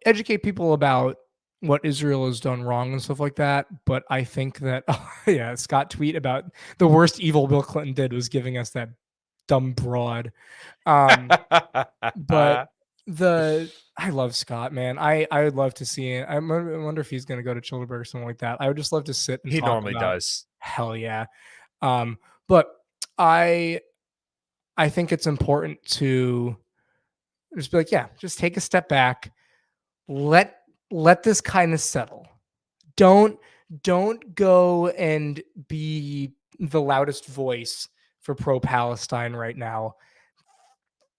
educate people about what Israel has done wrong and stuff like that. But I think that Scott tweet about the worst evil Bill Clinton did was giving us that dumb broad. But I love Scott, man. I would love to see it. I wonder if he's going to go to Childeberg or something like that. I would just love to sit and he normally does. Hell yeah. But I think it's important to just be like, just take a step back. Let this kind of settle. Don't go and be the loudest voice for pro-Palestine right now.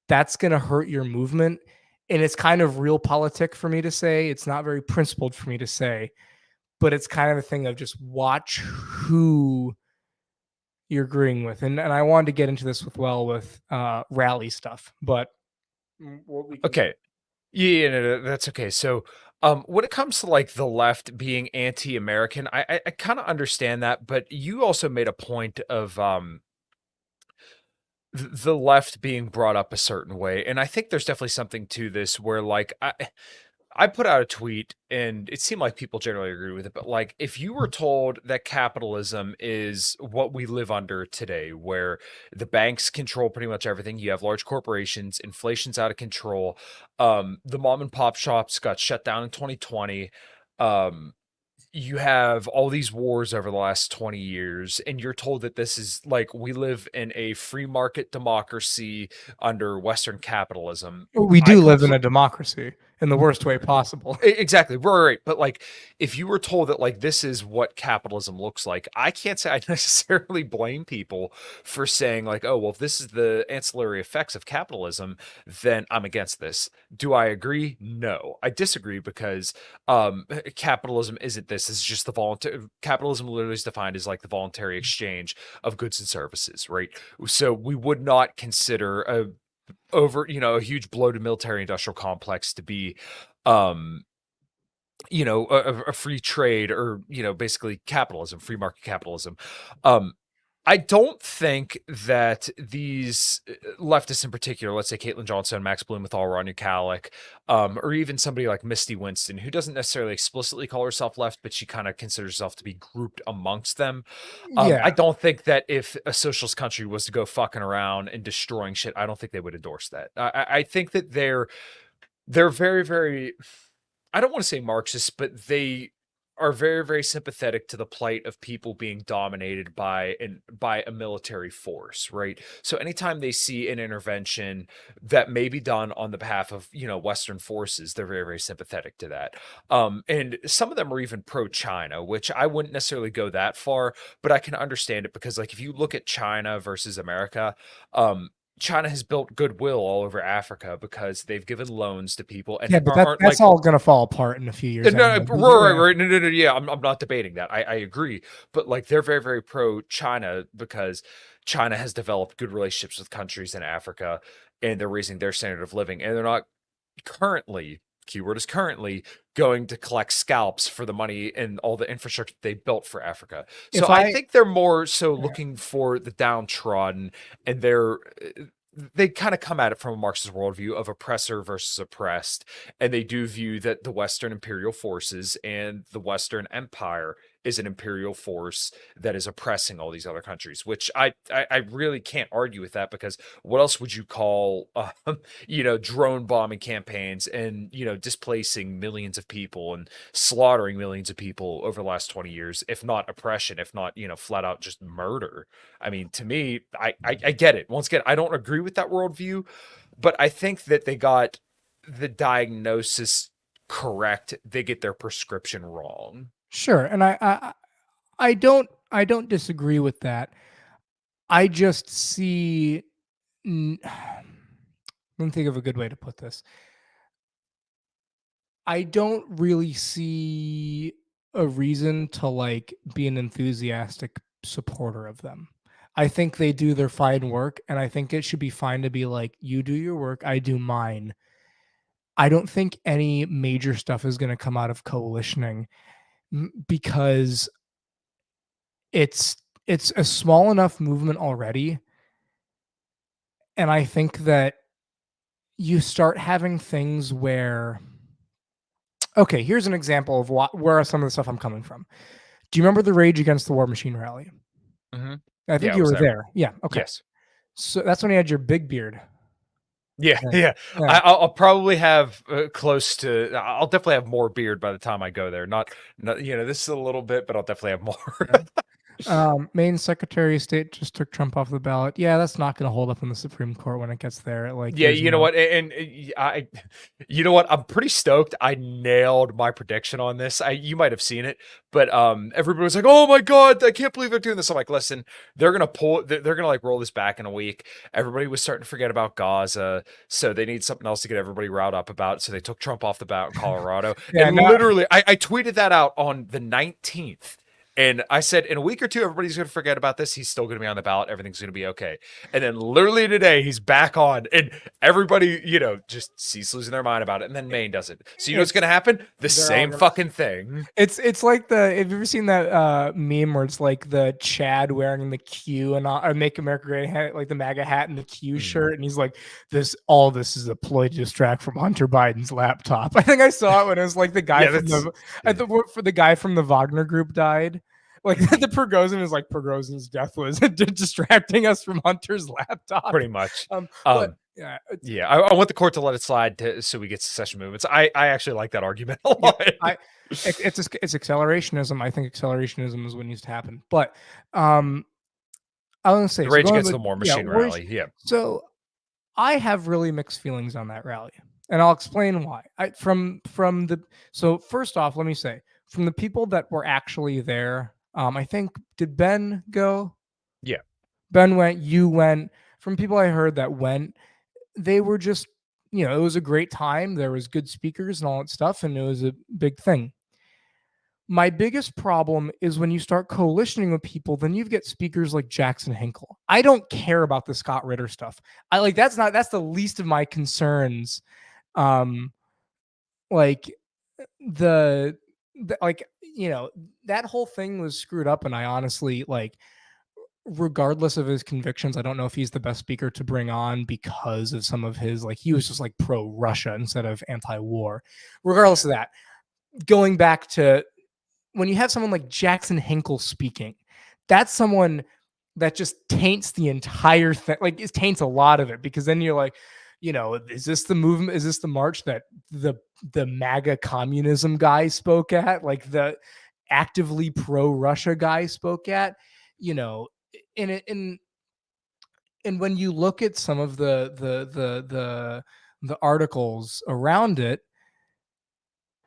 That's going to hurt your movement. and it's kind of real politic for me to say. It's not very principled for me to say, but it's kind of a thing of just watch who you're agreeing with. And I wanted to get into this with rally stuff, but we can. Okay. Yeah, no, that's okay. So, when it comes to like the left being anti-American, I kind of understand that, but you also made a point of the left being brought up a certain way, and I think there's definitely something to this where like I put out a tweet and it seemed like people generally agree with it, but like if you were told that capitalism is what we live under today, where the banks control pretty much everything, you have large corporations, inflation's out of control, the mom and pop shops got shut down in 2020, um, you have all these wars over the last 20 years, and you're told that this is like we live in a free market democracy under Western capitalism. We I do live in compl- a democracy in the worst way possible. Exactly. Right. But like, if you were told that like this is what capitalism looks like, I can't say I necessarily blame people for saying like, oh, well, if this is the ancillary effects of capitalism, then I'm against this. Do I agree? No, I disagree because capitalism isn't this. It's just the voluntary capitalism literally is defined as like the voluntary exchange of goods and services, right? So we would not consider a huge bloated military industrial complex to be um a free trade or basically capitalism, free market capitalism. I don't think that these leftists in particular, let's say Caitlin Johnson, Max Blumenthal, Ron Kalik, or even somebody like Misty Winston, who doesn't necessarily explicitly call herself left, but she kind of considers herself to be grouped amongst them. Yeah, I don't think that if a socialist country was to go fucking around and destroying shit, I don't think they would endorse that. I think that they're very, very, I don't want to say Marxist, but they are very, very sympathetic to the plight of people being dominated by a military force, right? So anytime they see an intervention that may be done on the behalf of Western forces, they're very, very sympathetic to that. And some of them are even pro-China, which I wouldn't necessarily go that far, but I can understand it because, like, if you look at China versus America, China has built goodwill all over Africa because they've given loans to people and yeah, but aren't that's like all gonna fall apart in a few years no, anyway. right. No, no, no. Yeah, I'm not debating that. I agree, but like they're very, very pro China because China has developed good relationships with countries in Africa, and they're raising their standard of living, and they're not currently, keyword is currently, going to collect scalps for the money and all the infrastructure they built for Africa. So If I I think they're more so looking for the downtrodden, and they kind of come at it from a Marxist worldview of oppressor versus oppressed. And they do view that the Western imperial forces and the Western empire is an imperial force that is oppressing all these other countries, which I really can't argue with that because what else would you call, drone bombing campaigns and, displacing millions of people and slaughtering millions of people over the last 20 years, if not oppression, if not, flat out just murder. I mean, to me, I get it. Once again, I don't agree with that worldview, but I think that they got the diagnosis correct. They get their prescription wrong. Sure, and I don't disagree with that. I just see. Let me think of a good way to put this. I don't really see a reason to like be an enthusiastic supporter of them. I think they do their fine work, and I think it should be fine to be like, you do your work, I do mine. I don't think any major stuff is going to come out of coalitioning because it's it's a small enough movement already, and I think that you start having things where okay, here's an example of where some of the stuff I'm coming from. Do you remember the Rage Against the War Machine rally? Mm-hmm. I Yeah, think I you was were there. there. Yeah. Okay. Yes. So that's when you had your big beard. Yeah, Yeah. yeah. Yeah. I'll probably have close to. I'll definitely have more beard by the time I go there. Not, this is a little bit, but I'll definitely have more. Maine Secretary of State just took Trump off the ballot. Yeah, that's not going to hold up in the Supreme Court when it gets there. Like, Yeah, you know what, and you know what, I'm pretty stoked. I nailed my prediction on this. You might have seen it, but everybody was like, "Oh my god, I can't believe they're doing this." I'm like, "Listen, they're gonna like roll this back in a week." Everybody was starting to forget about Gaza, so they need something else to get everybody riled up about. So they took Trump off the ballot in Colorado, Yeah, and literally, I tweeted that out on the 19th. And I said, in a week or two, everybody's going to forget about this. He's still going to be on the ballot. Everything's going to be okay. And then literally today, he's back on. And everybody, just cease losing their mind about it. And then Maine does it. So you know what's going to happen? The same fucking thing. It's like have you ever seen that meme where it's like the Chad wearing the Q and or Make America Great hat, like the MAGA hat and the Q shirt, and he's like, all this is a ploy to distract from Hunter Biden's laptop. I think I saw it when it was like the guy for the guy from the Wagner Group died. Like the Prigozhin is like Prigozhin's death was distracting us from Hunter's laptop. Pretty much. Yeah, I want the court to let it slide so we get secession movements. I actually like that argument a lot. It's accelerationism. I think accelerationism is what needs to happen. But I was going to say, the Rage Against the War Machine rally. Yeah. So I have really mixed feelings on that rally, and I'll explain why. So first off, let me say, from the people that were actually there, I think, did Ben go? Yeah. Ben went, you went. From people I heard that went, they were just, it was a great time. There was good speakers and all that stuff, and it was a big thing. My biggest problem is when you start coalitioning with people, then you get speakers like Jackson Hinkle. I don't care about the Scott Ritter stuff. That's the least of my concerns. That whole thing was screwed up, and I honestly, regardless of his convictions, I don't know if he's the best speaker to bring on because of some of his, he was just pro-Russia instead of anti-war. Regardless of that, going back to when you have someone like Jackson Hinkle speaking, that's someone that just taints the entire thing. It taints a lot of it, because then you're like, is this the movement? Is this the march that the MAGA communism guy spoke at? The actively pro-Russia guy spoke at? And when you look at some of the articles around it,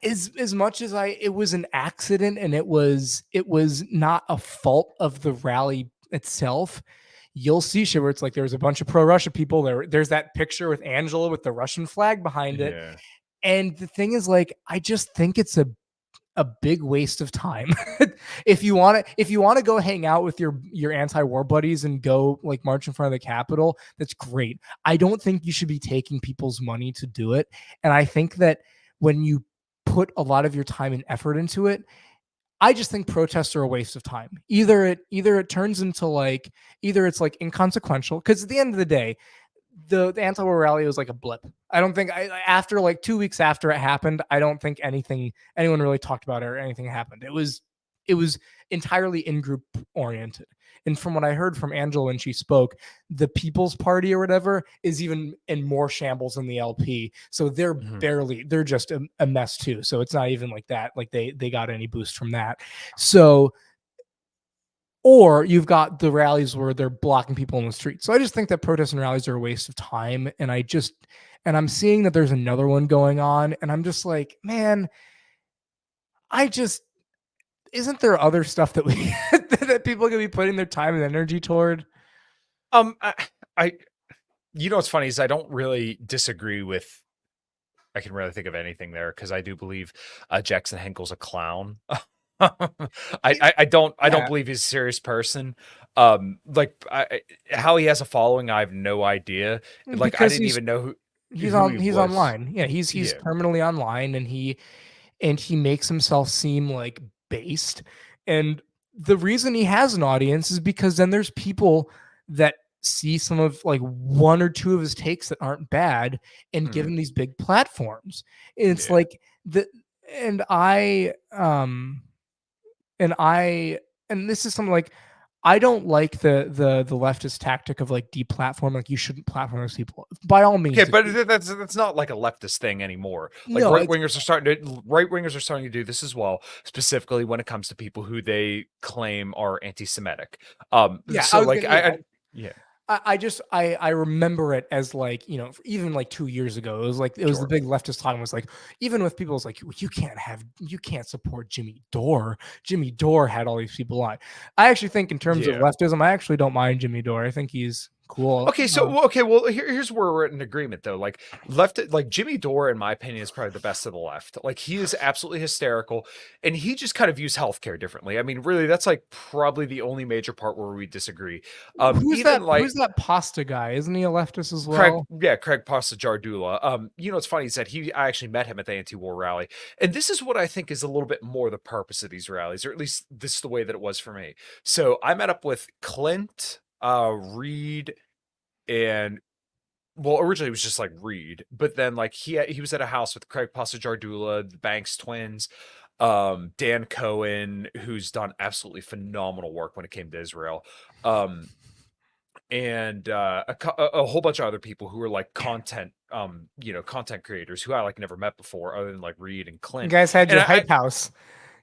as much as it was an accident and it was not a fault of the rally itself, you'll see shit where it's like there was a bunch of pro-Russia people there. There's that picture with Angela with the Russian flag behind it. And the thing is, I just think it's a big waste of time. If you want to go hang out with your anti-war buddies and go march in front of the Capitol, that's great. I don't think you should be taking people's money to do it. And I think that when you put a lot of your time and effort into it, I just think protests are a waste of time. Either it turns into either it's inconsequential, because at the end of the day, the anti-war rally was like a blip. I don't think after 2 weeks after it happened, I don't think anyone really talked about it or anything happened. It was entirely in-group oriented. And from what I heard from Angela when she spoke, the People's Party or whatever is even in more shambles than the LP. So they're they're just a mess too. So it's not even like that. They got any boost from that. So, or you've got the rallies where they're blocking people in the street. So I just think that protests and rallies are a waste of time. And I'm seeing that there's another one going on, and I'm just like, man, isn't there other stuff that that people can be putting their time and energy toward? What's funny is I don't really disagree with. I can really think of anything there, because I do believe Jackson Hinkle's a clown. I don't believe he's a serious person. How he has a following, I have no idea. I didn't even know who he's was. online. Yeah, he's permanently online, and he makes himself seem based. And the reason he has an audience is because then there's people that see some of one or two of his takes that aren't bad and give him these big platforms. And it's and this is something I don't like the leftist tactic of like deplatform. Like you shouldn't platform those people. By all means, Okay, but that's not like a leftist thing anymore. Like no, right wingers are starting to do this as well, specifically when it comes to people who they claim are anti-Semitic. yeah. I So was like gonna. Yeah, yeah, I remember it as like, you know, even like 2 years ago, it was the sure, big leftist talk was like, even with people, it's like, you can't support Jimmy Dore. Jimmy Dore had all these people on. I actually think in terms of yeah. leftism, I actually don't mind Jimmy Dore. I think he's cool. Well, here's where we're in agreement though. Like Jimmy Dore, in my opinion, is probably the best of the left. Like he is absolutely hysterical, and he just kind of views healthcare differently. I mean, really, that's like probably the only major part where we disagree. Even like Who's that pasta guy? Isn't he a leftist as Craig, well? yeah, Craig Pastajardula. It's funny. He said I actually met him at the anti-war rally, and this is what I think is a little bit more the purpose of these rallies, or at least this is the way that it was for me. So I met up with Clint, Reed, and well, originally it was just like Reed, but then like he was at a house with Craig Pastajardula, the Banks twins, Dan Cohen, who's done absolutely phenomenal work when it came to Israel. And a whole bunch of other people who are like content creators who I like never met before other than like Reed and You Clint. guys had And your hype house.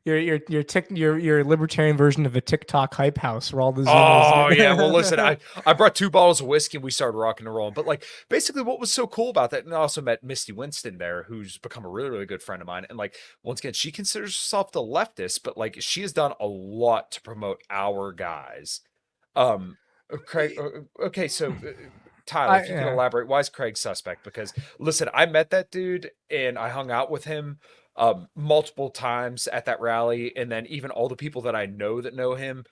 Your libertarian version of a TikTok hype house where all the oh yeah, well listen, Zoomers. I brought 2 bottles of whiskey and we started rocking and rolling. But like basically what was so cool about that, and I also met Misty Winston there, who's become a really, really good friend of mine. And like once again, she considers herself the leftist, but like she has done a lot to promote our guys. Craig, okay, so Tyler, if you could Yeah. elaborate, why is Craig suspect? Because listen, I met that dude and I hung out with him multiple times at that rally, and then even all the people that I know that know him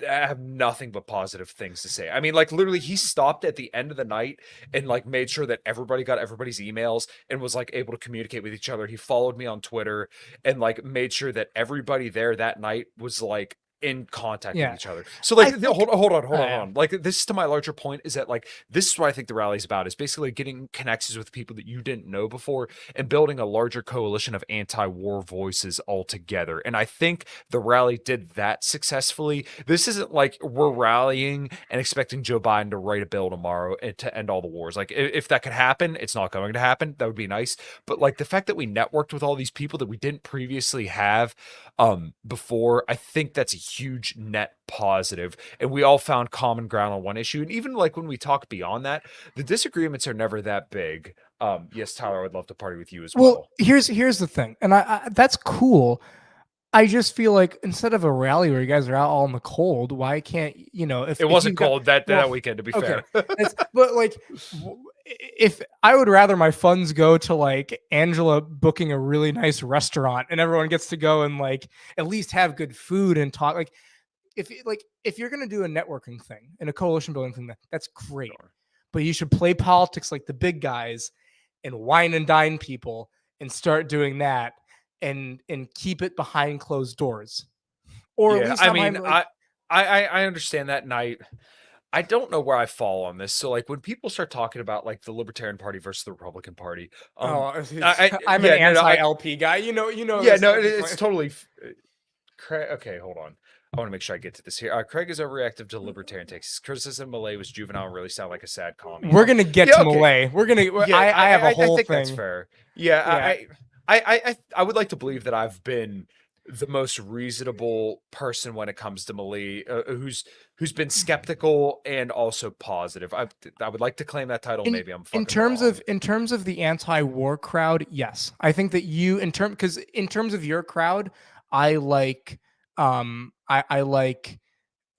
have nothing but positive things to say. I mean, like literally, he stopped at the end of the night and like made sure that everybody got everybody's emails and was like able to communicate with each other. He followed me on Twitter and like made sure that everybody there that night was like in contact with Yeah. each other. So like I think hold yeah. on. Like this is to my larger point is that like this is what I think the rally's about is basically getting connections with people that you didn't know before and building a larger coalition of anti-war voices all together. And I think the rally did that successfully. This isn't like we're rallying and expecting Joe Biden to write a bill tomorrow and to end all the wars. Like if that could happen, it's not going to happen. That would be nice. But like the fact that we networked with all these people that we didn't previously have before, I think that's a huge net positive, and we all found common ground on one issue. And even like when we talk beyond that, the disagreements are never that big. Yes, Tyler, I would love to party with you as Well, well. here's the thing, and I that's cool. I just feel like instead of a rally where you guys are out all in the cold, why can't It if wasn't you've got cold that well, weekend, to be okay, fair. but like if I would rather my funds go to like Angela booking a really nice restaurant and everyone gets to go and like at least have good food and talk like if you're gonna do a networking thing and a coalition building thing, that's great. Sure. But you should play politics like the big guys and wine and dine people and start doing that and keep it behind closed doors. Or at Yeah, least I not mean, behind like I understand that, and I don't know where I fall on this. So like when people start talking about like the Libertarian Party versus the Republican Party, oh I'm an yeah, no, anti LP guy. You know yeah, this no, at this it's point. totally Craig. Okay, hold on. I want to make sure I get to this here. Craig is overreactive to libertarian takes. His criticism of Malay was juvenile and really sound like a sad commie. We're gonna get Yeah, to okay. Malay. Yeah, I have a I whole think that's thing. fair. Yeah, Yeah. I would like to believe that I've been the most reasonable person when it comes to Malay, who's been skeptical and also positive. I would like to claim that title. Maybe I'm fucking wrong. In terms of the anti-war crowd, yes, I think that you in terms of your crowd, I like I like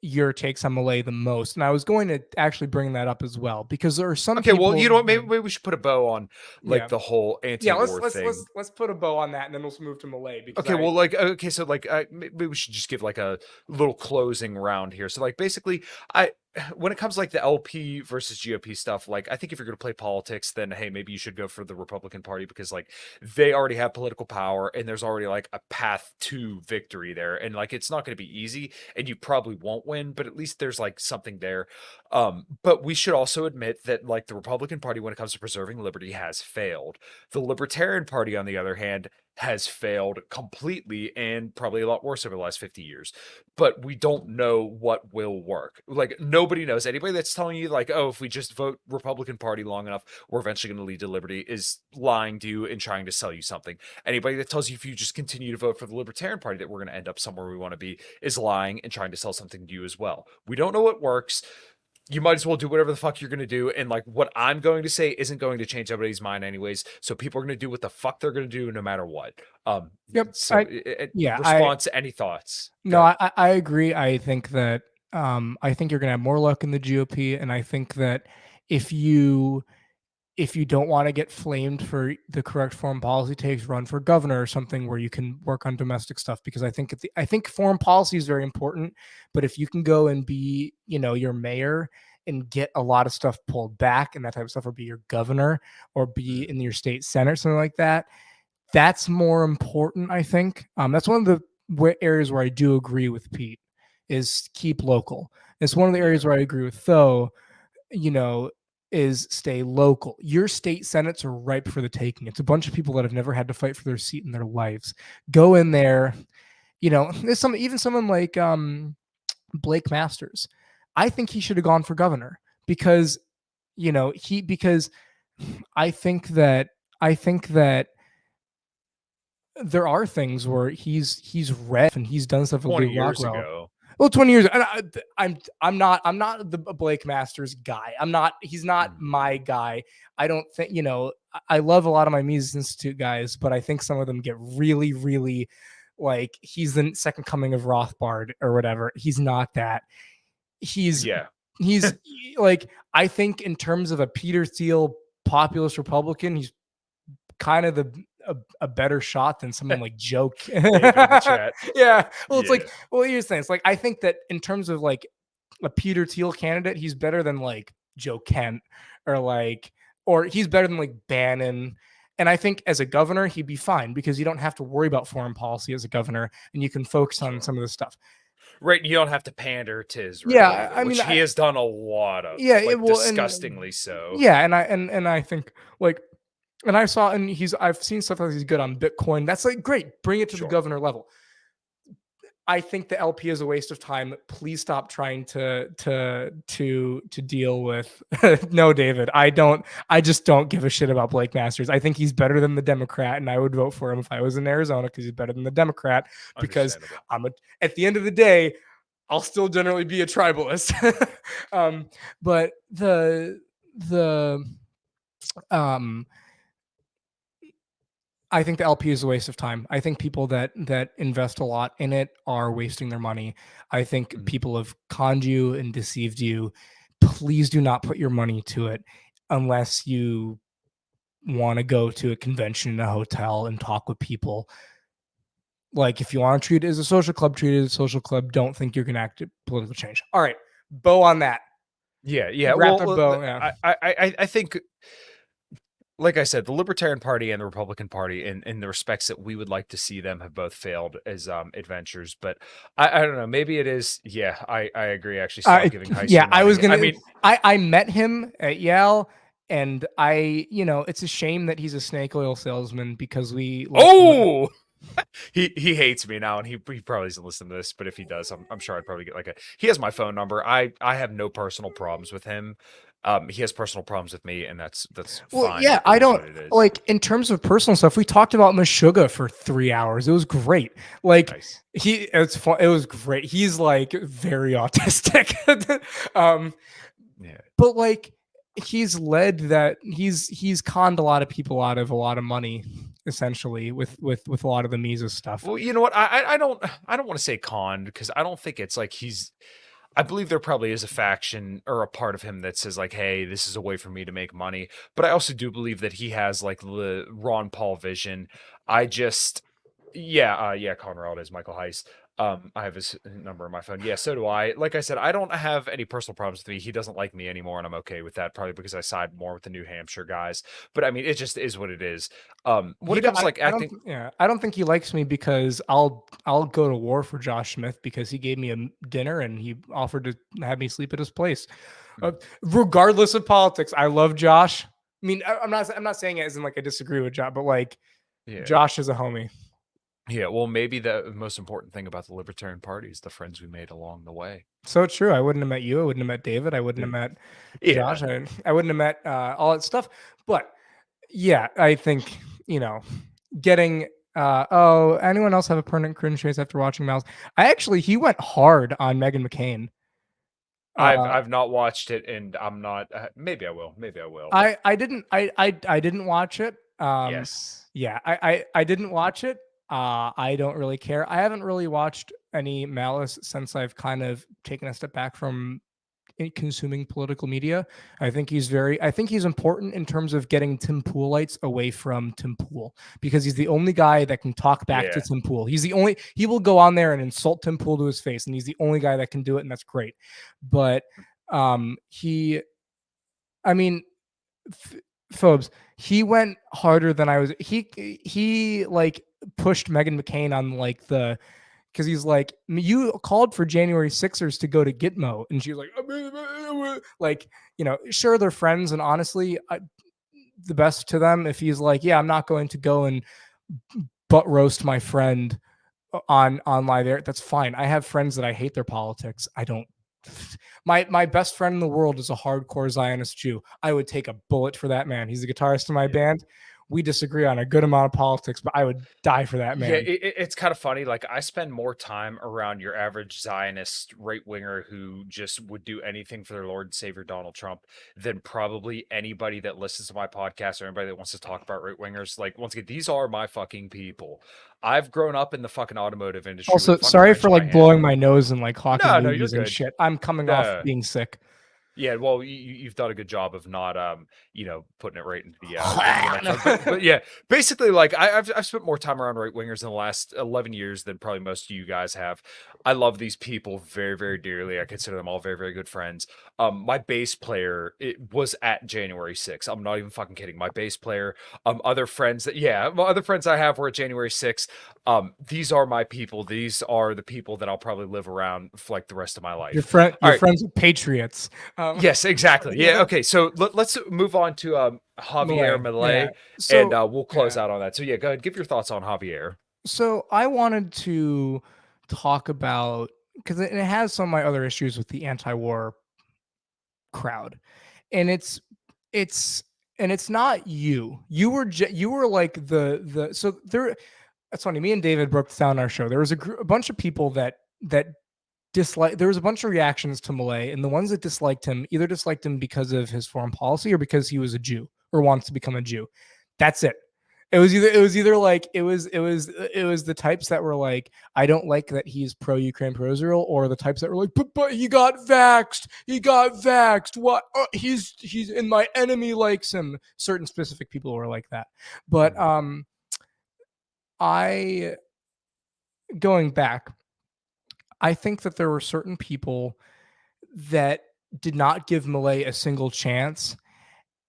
your takes on Malay the most, and I was going to actually bring that up as well because there are some Okay, well, you people. know what? Maybe we should put a bow on like Yeah, the whole yeah. anti-war thing. Let's put a bow on that, and then we'll move to Malay because Okay, I well, like, okay, so like, maybe we should just give like a little closing round here. So, like, basically, when it comes to, like the LP versus GOP stuff, like, I think if you're going to play politics, then hey, maybe you should go for the Republican Party because like they already have political power and there's already like a path to victory there, and like it's not going to be easy, and you probably won't win, but at least there's like something there. But we should also admit that, like, the Republican Party, when it comes to preserving liberty, has failed. The Libertarian Party, on the other hand, has failed completely, and probably a lot worse over the last 50 years. But we don't know what will work. Like, nobody knows. Anybody that's telling you, like, oh, if we just vote Republican Party long enough, we're eventually going to lead to liberty, is lying to you and trying to sell you something. Anybody that tells you if you just continue to vote for the Libertarian Party that we're going to end up somewhere we want to be is lying and trying to sell something to you as well. We don't know what works. You might as well do whatever the fuck you're going to do. And, like, what I'm going to say isn't going to change everybody's mind anyways. So people are going to do what the fuck they're going to do no matter what. Yep. So response to any thoughts? No, I agree. I think that I think you're going to have more luck in the GOP, and I think that if you don't want to get flamed for the correct foreign policy takes, run for governor or something where you can work on domestic stuff. Because I think foreign policy is very important, but if you can go and be, your mayor and get a lot of stuff pulled back and that type of stuff, or be your governor or be in your state senate, something like that, that's more important, I think. That's one of the areas where I do agree with Pete, is keep local. It's one of the areas where I agree with Tho, is stay local. Your state senates are ripe for the taking. It's a bunch of people that have never had to fight for their seat in their lives. Go in there. There's even someone like Blake Masters. I think he should have gone for governor because I think that there are things where he's read and he's done stuff with 20 Blue years Rockwell. ago. Well, 20 years. I'm not the Blake Masters guy. He's not my guy. I don't think, I love a lot of my Mises Institute guys, but I think some of them get really, really like he's the second coming of Rothbard or whatever. He's not that. He's like, I think in terms of a Peter Thiel populist Republican, he's kind of a better shot than someone like Joe. Yeah. Well, it's like, here's the thing. It's like, I think that in terms of like a Peter Thiel candidate, he's better than like Joe Kent or he's better than like Bannon. And I think as a governor, he'd be fine because you don't have to worry about foreign policy as a governor and you can focus on some of this stuff. Right, you don't have to pander to Israel, which he has done a lot of. Disgustingly so. Yeah, and I think like, and I've seen stuff like he's good on Bitcoin. That's like great. Bring it to the governor level. I think the LP is a waste of time. Please stop trying to deal with. No, David, I just don't give a shit about Blake Masters. I think he's better than the Democrat, and I would vote for him if I was in Arizona because he's better than the Democrat. Because at the end of the day, I'll still generally be a tribalist. But I think the LP is a waste of time. I think people that invest a lot in it are wasting their money. I think people have conned you and deceived you. Please do not put your money to it unless you want to go to a convention in a hotel and talk with people. Like, if you want to treat it as a social club, treat it as a social club. Don't think you're going to act political change. All right. Bow on that. Yeah. I think, like I said, the Libertarian Party and the Republican Party, in the respects that we would like to see them, have both failed as adventures. But I don't know. Maybe it is. Yeah, I agree. Actually, stop giving Heisey money. I was gonna. I met him at Yale, and it's a shame that he's a snake oil salesman because we. He hates me now, and he probably doesn't listen to this. But if he does, I'm sure I'd probably get he has my phone number. I have no personal problems with him. He has personal problems with me, and that's fine. Yeah, I don't like in terms of personal stuff. We talked about Meshuggah for 3 hours. It was great. Like nice. It's fun. It was great. He's like very autistic. But like he's led that he's conned a lot of people out of a lot of money, essentially with a lot of the Mises stuff. Well, you know what? I don't want to say conned because I don't think it's like he's. I believe there probably is a faction or a part of him that says like, hey, this is a way for me to make money. But I also do believe that he has like the Ron Paul vision. Conrad is Michael Heiss. I have his number on my phone. Yeah, so do I. Like I said, I don't have any personal problems with me. He doesn't like me anymore, and I'm okay with that, probably because I side more with the New Hampshire guys. But I mean, it just is what it is. When it comes to like acting, I don't think he likes me because I'll go to war for Josh Smith because he gave me a dinner and he offered to have me sleep at his place. Regardless of politics, I love Josh. I mean, I'm not saying it as in like I disagree with Josh, but like Josh is a homie. Yeah, well, maybe the most important thing about the Libertarian Party is the friends we made along the way. So true. I wouldn't have met you. I wouldn't have met David. I wouldn't have met Josh. Yeah. I wouldn't have met all that stuff. But yeah, I think, getting anyone else have a permanent cringe face after watching Mouse? He went hard on Meghan McCain. I've not watched it, and I'm not. Maybe I will. Maybe I will. I didn't watch it. Yes. Yeah, I didn't watch it. I don't really care. I haven't really watched any Malice since I've kind of taken a step back from consuming political media. I think he's important in terms of getting Tim Poolites away from Tim Pool, because he's the only guy that can talk back to Tim Pool. He will go on there and insult Tim Pool to his face, and he's the only guy that can do it, and that's great. But Phobes, he went harder than I was. He like pushed Meghan McCain on like because he's like, you called for January 6ers to go to Gitmo, and she's like, sure, they're friends, and honestly, the best to them if he's like, yeah, I'm not going to go and butt roast my friend on live air. That's fine. I have friends that I hate their politics. I don't. My best friend in the world is a hardcore Zionist Jew. I would take a bullet for that man. He's the guitarist in my band. We disagree on a good amount of politics, but I would die for that man. Yeah, it's kind of funny. Like, I spend more time around your average Zionist right winger who just would do anything for their Lord and Savior Donald Trump than probably anybody that listens to my podcast or anybody that wants to talk about right wingers. Like, once again, these are my fucking people. I've grown up in the fucking automotive industry. Also, sorry for like blowing my nose and like hawking movies and shit. I'm coming off being sick. Yeah, well, you've done a good job of not, putting it right into the. But yeah, basically, like I've spent more time around right wingers in the last 11 years than probably most of you guys have. I love these people very, very dearly. I consider them all very, very good friends. My bass player, it was at January 6th. I'm not even fucking kidding. My bass player, other friends other friends I have were at January 6th. These are my people. These are the people that I'll probably live around for like the rest of my life. Your friends are patriots. Yes, exactly. Yeah. Okay. So let's move on to Javier Milei, and we'll close out on that. So yeah, go ahead. Give your thoughts on Javier. So I wanted to talk about, because it has some of my other issues with the anti-war crowd, and it's not you. You were like the so there. That's funny. Me and David broke this down in our show. There was a bunch of people that dislike. There was a bunch of reactions to Milei, and the ones that disliked him either disliked him because of his foreign policy or because he was a Jew or wants to become a Jew. That's it. It was the types that were like, I don't like that he's pro Ukraine, pro Israel, or the types that were like, but he got vaxxed. He got vaxxed. What? He's and my enemy likes him. Certain specific people were like that. But going back, I think that there were certain people that did not give Milei a single chance.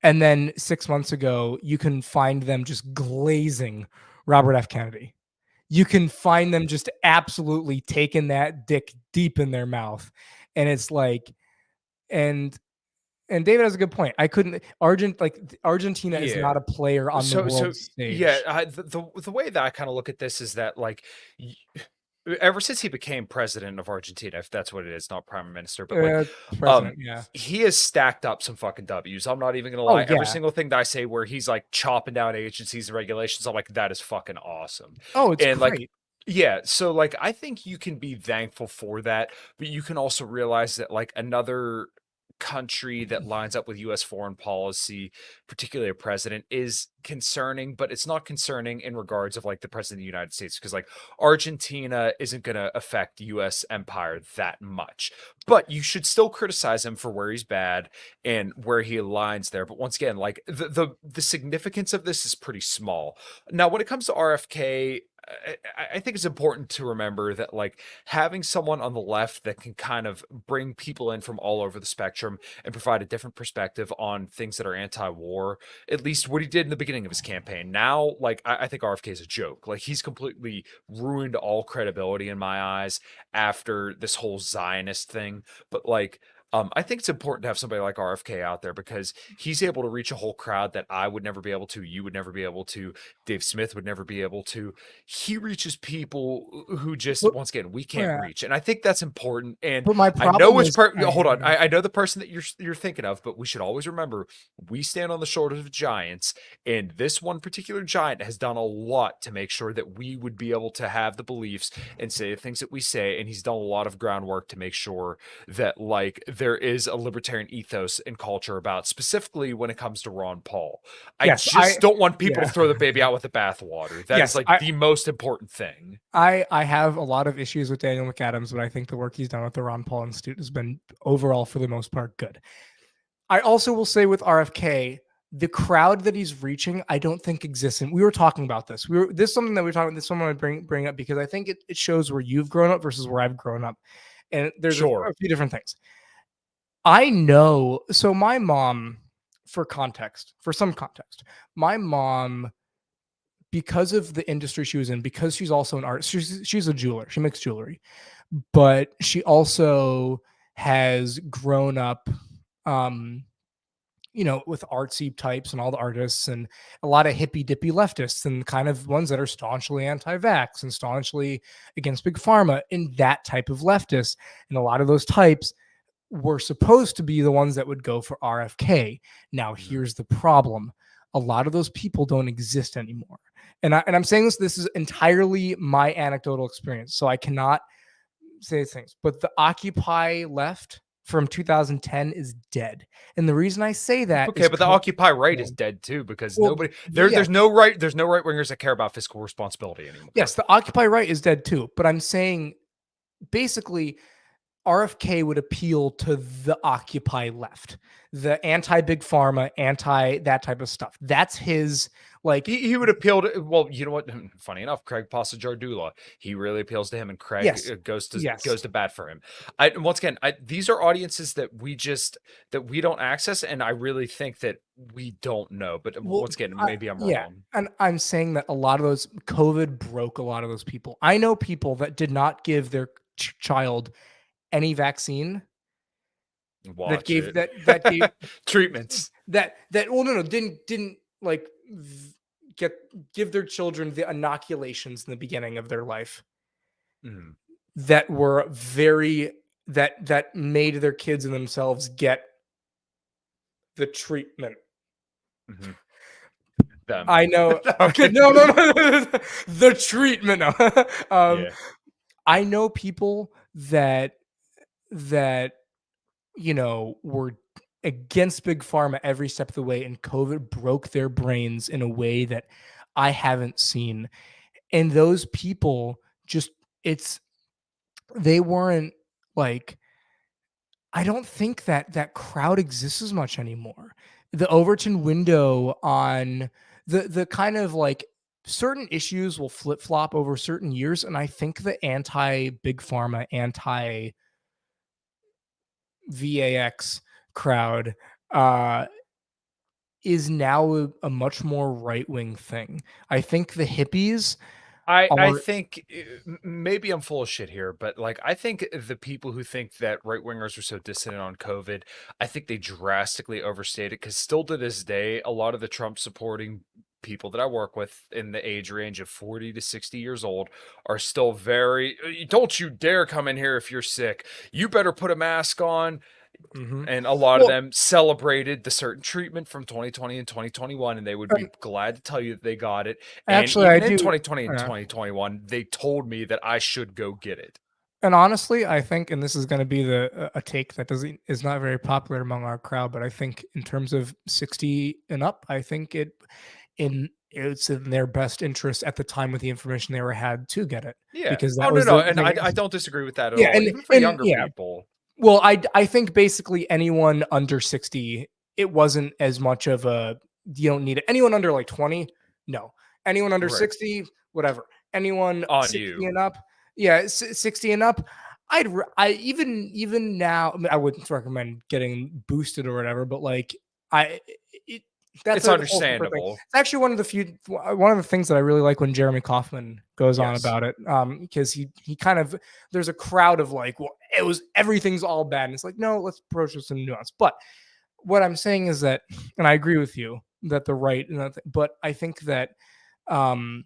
And then 6 months ago, you can find them just glazing Robert F. Kennedy. You can find them just absolutely taking that dick deep in their mouth. And it's like, and David has a good point. Argentina is not a player on the world stage. Yeah, the way that I kind of look at this is that, like, ever since he became president of Argentina, if that's what it is, not prime minister, but like, president, he has stacked up some fucking W's. I'm not even gonna lie. Every single thing that I say where he's like chopping down agencies and regulations, I'm like, that is fucking awesome. Oh, it's great. Like, yeah, so like I think you can be thankful for that, but you can also realize that like another country that lines up with US foreign policy, particularly a president, is concerning, but it's not concerning in regards of like the president of the United States, because like Argentina isn't going to affect US empire that much, but you should still criticize him for where he's bad and where he aligns there. But once again, like the significance of this is pretty small. Now when it comes to RFK, I think it's important to remember that like having someone on the left that can kind of bring people in from all over the spectrum and provide a different perspective on things that are anti-war, at least what he did in the beginning of his campaign. Now, like I think RFK is a joke. Like he's completely ruined all credibility in my eyes after this whole Zionist thing. But like I think it's important to have somebody like RFK out there because he's able to reach a whole crowd that I would never be able to, you would never be able to, Dave Smith would never be able to. He reaches people who just, But, once again, we can't yeah, reach. And I think that's important. And but my I know problem which is, part, hold on. I know the person that you're thinking of, but we should always remember we stand on the shoulders of giants. And this one particular giant has done a lot to make sure that we would be able to have the beliefs and say the things that we say. And he's done a lot of groundwork to make sure that like there is a libertarian ethos and culture about, specifically when it comes to Ron Paul. I yes, just don't want people yeah. to throw the baby out with the bathwater. That Yes, is like the most important thing. I have a lot of issues with Daniel McAdams, but I think the work he's done with the Ron Paul Institute has been overall, for the most part, good. I also will say with RFK, the crowd that he's reaching, I don't think exists. And we were talking about this. This is something that we were talking about. This is something I bring up because I think it shows where you've grown up versus where I've grown up. And there's a few different things. I know. So my mom, for some context, my mom, because of the industry she was in, because she's also an artist, she's a jeweler. She makes jewelry, but she also has grown up, with artsy types and all the artists and a lot of hippy dippy leftists and kind of ones that are staunchly anti-vax and staunchly against big pharma and that type of leftist. And a lot of those types were supposed to be the ones that would go for RFK. Now, here's the problem. A lot of those people don't exist anymore. And I'm saying this is entirely my anecdotal experience, so I cannot say things. But the Occupy left from 2010 is dead. And the reason I say that okay, but the Occupy right is dead too, because there's no right wingers that care about fiscal responsibility anymore. Yes, the Occupy right is dead too. But I'm saying basically RFK would appeal to the Occupy left, the anti-big pharma, anti that type of stuff. That's his, like, he would appeal to, well, you know what? Funny enough, Craig Pasajardula, he really appeals to him, and Craig goes to bat for him. Once again, these are audiences that we don't access, and I really think that we don't know. But once again, maybe I'm wrong. And I'm saying that a lot of those, COVID broke a lot of those people. I know people that did not give their child any vaccine that gave treatments didn't like give their children the inoculations in the beginning of their life that were that made their kids and themselves get the treatment. I know. Okay. No. The treatment. I know people that were against big pharma every step of the way, and COVID broke their brains in a way that I haven't seen. And those people they weren't like, I don't think that crowd exists as much anymore. The Overton window on the kind of like certain issues will flip flop over certain years. And I think the anti big pharma, anti VAX crowd is now a much more right-wing thing. I think the hippies I think maybe I'm full of shit here, but like I think the people who think that right wingers are so dissident on COVID, I think they drastically overstate it, because still to this day, a lot of the Trump supporting people that I work with in the age range of 40 to 60 years old are still very, don't you dare come in here if you're sick. You better put a mask on. And a lot of them celebrated the certain treatment from 2020 and 2021, and they would be glad to tell you that they got it. Actually, and even in 2020 and 2021, they told me that I should go get it. And honestly, I think, and this is going to be a take that is not very popular among our crowd, but I think in terms of 60 and up, I think it's in their best interest at the time with the information they were had to get it. Yeah. Because and I don't disagree with that at all. Even for younger people. Well, I think basically anyone under 60, it wasn't as much of a, you don't need it. Anyone under like 20, no. Anyone under 60, whatever. Anyone 60 and up, 60 and up. I even now, I wouldn't recommend getting boosted or whatever, but like That's It's a whole separate thing. understandable. It's actually one of the things that I really like when Jeremy Kaufman goes on Yes. about it, because he kind of, there's a crowd of like, well, everything's all bad, and it's like, no, let's approach with some nuance. But what I'm saying is that, and I agree with you that the right, but I think that um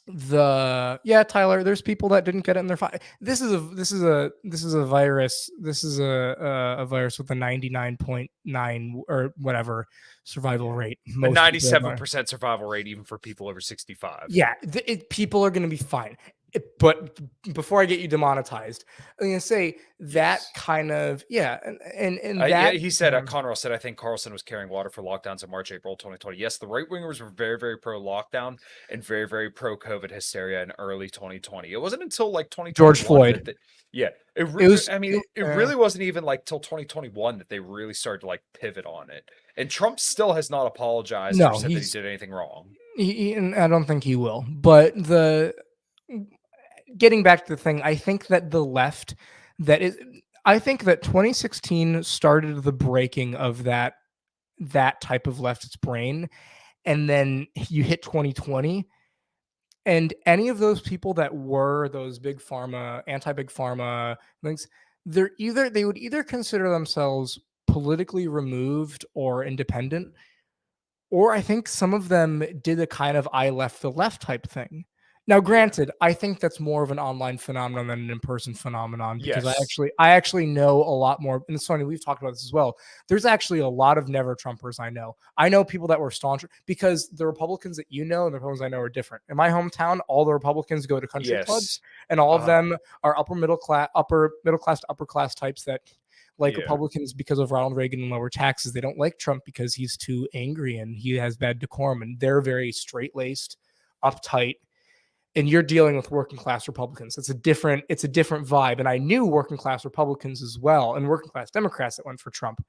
Tyler, there's people that didn't get it and they're fine. This is a virus. This is a virus with a 99.9 or whatever survival rate. A Most people 97% survival rate, even for people over 65. Yeah, people are going to be fine. But before I get you demonetized, I'm going to say that Yes. kind of, and that, yeah, he said, Conroe said, I think Carlson was carrying water for lockdowns in March, April 2020. Yes, the right wingers were very, very pro lockdown and very, very pro COVID hysteria in early 2020. It wasn't until like 2021 George Floyd. that yeah, it was really wasn't even like till 2021 that they really started to like pivot on it. And Trump still has not apologized or said that he did anything wrong. And I don't think he will. But getting back to the thing, I think that the left, I think that 2016 started the breaking of that type of leftist brain, and then you hit 2020, and any of those people that were those big pharma, anti-big pharma things, they would either consider themselves politically removed or independent, or I think some of them did a kind of I left the left type thing. Now, granted, I think that's more of an online phenomenon than an in-person phenomenon, because Yes. I actually know a lot more. And Sonny, we've talked about this as well. There's actually a lot of never Trumpers I know. I know people that were staunch, because the Republicans that you know and the Republicans I know are different. In my hometown, all the Republicans go to country clubs, and all of them are upper middle class to upper class types that like Republicans because of Ronald Reagan and lower taxes. They don't like Trump because he's too angry and he has bad decorum, and they're very straight-laced, uptight. And you're dealing with working class Republicans. It's a different vibe. And I knew working class Republicans as well, and working class Democrats that went for Trump.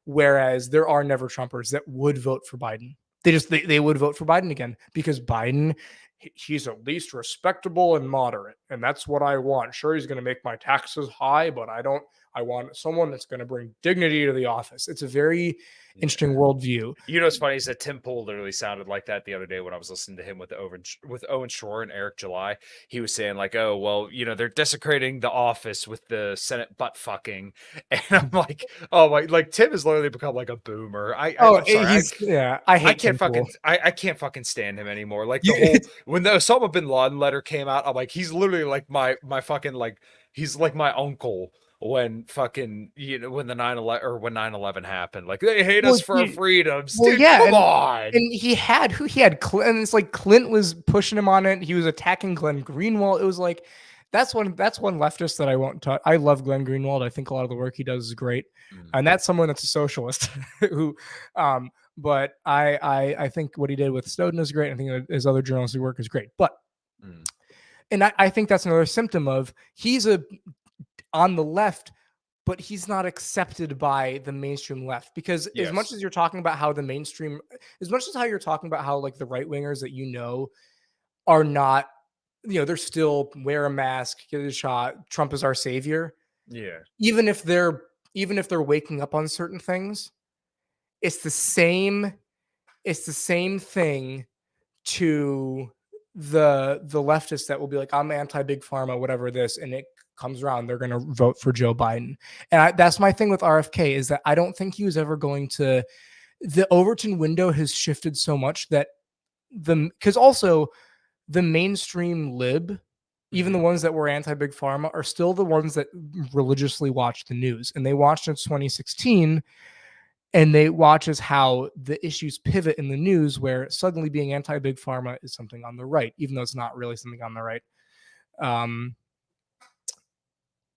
Whereas there are never Trumpers that would vote for Biden. They would vote for Biden again, because Biden, he's at least respectable and moderate. And that's what I want. Sure, he's going to make my taxes high, but I want someone that's going to bring dignity to the office. It's a very interesting worldview. You know what's funny is that Tim Pool literally sounded like that the other day when I was listening to him with Owen Shore and Eric July. He was saying like, oh, well, they're desecrating the office with the Senate butt fucking. And I'm like, oh my, like Tim has literally become like a boomer. I'm sorry. I can't fucking stand him anymore. Like the whole, when the Osama bin Laden letter came out, I'm like, he's literally like my fucking, like, he's like my uncle. When fucking when the 9/11 or when 9/11 happened, like they hate us for our freedoms. Dude, come on. And he had Clint, and it's like Clint was pushing him on it. He was attacking Glenn Greenwald. It was like that's one leftist that I won't touch. I love Glenn Greenwald. I think a lot of the work he does is great, and that's someone that's a socialist who. But I think what he did with Snowden is great. I think his other journalistic work is great. But and I think that's another symptom of he's on the left, but he's not accepted by the mainstream left, because as much as you're talking about how the mainstream, as much as how you're talking about how like the right wingers that are not, they're still wear a mask, get a shot, Trump is our savior. Yeah. Even if they're waking up on certain things, it's the same thing to the leftists that will be like, I'm anti-big pharma, whatever this, and it comes around, they're going to vote for Joe Biden. And that's my thing with RFK, is that I don't think he was ever going to, the Overton window has shifted so much that because also the mainstream lib, even the ones that were anti-big pharma, are still the ones that religiously watch the news. And they watched in 2016, and they watch as how the issues pivot in the news, where suddenly being anti-big pharma is something on the right, even though it's not really something on the right.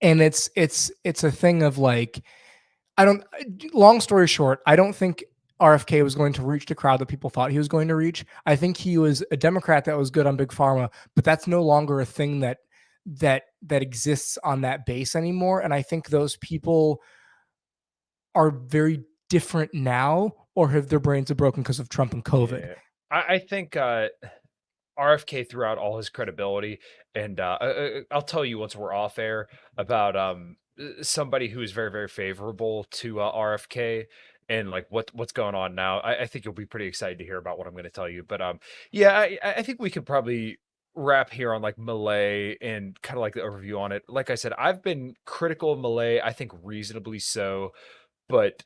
And it's a thing of like, long story short, I don't think RFK was going to reach the crowd that people thought he was going to reach. I think he was a Democrat that was good on big pharma, but that's no longer a thing that exists on that base anymore. And I think those people are very different now, or have their brains are broken because of Trump and COVID. Yeah. I think RFK threw out all his credibility, and I'll tell you once we're off air about somebody who is very, very favorable to RFK and like what's going on now. I think you'll be pretty excited to hear about what I'm going to tell you. But yeah, I think we could probably wrap here on like Malay and kind of like the overview on it. Like I said, I've been critical of Malay, I think reasonably so. But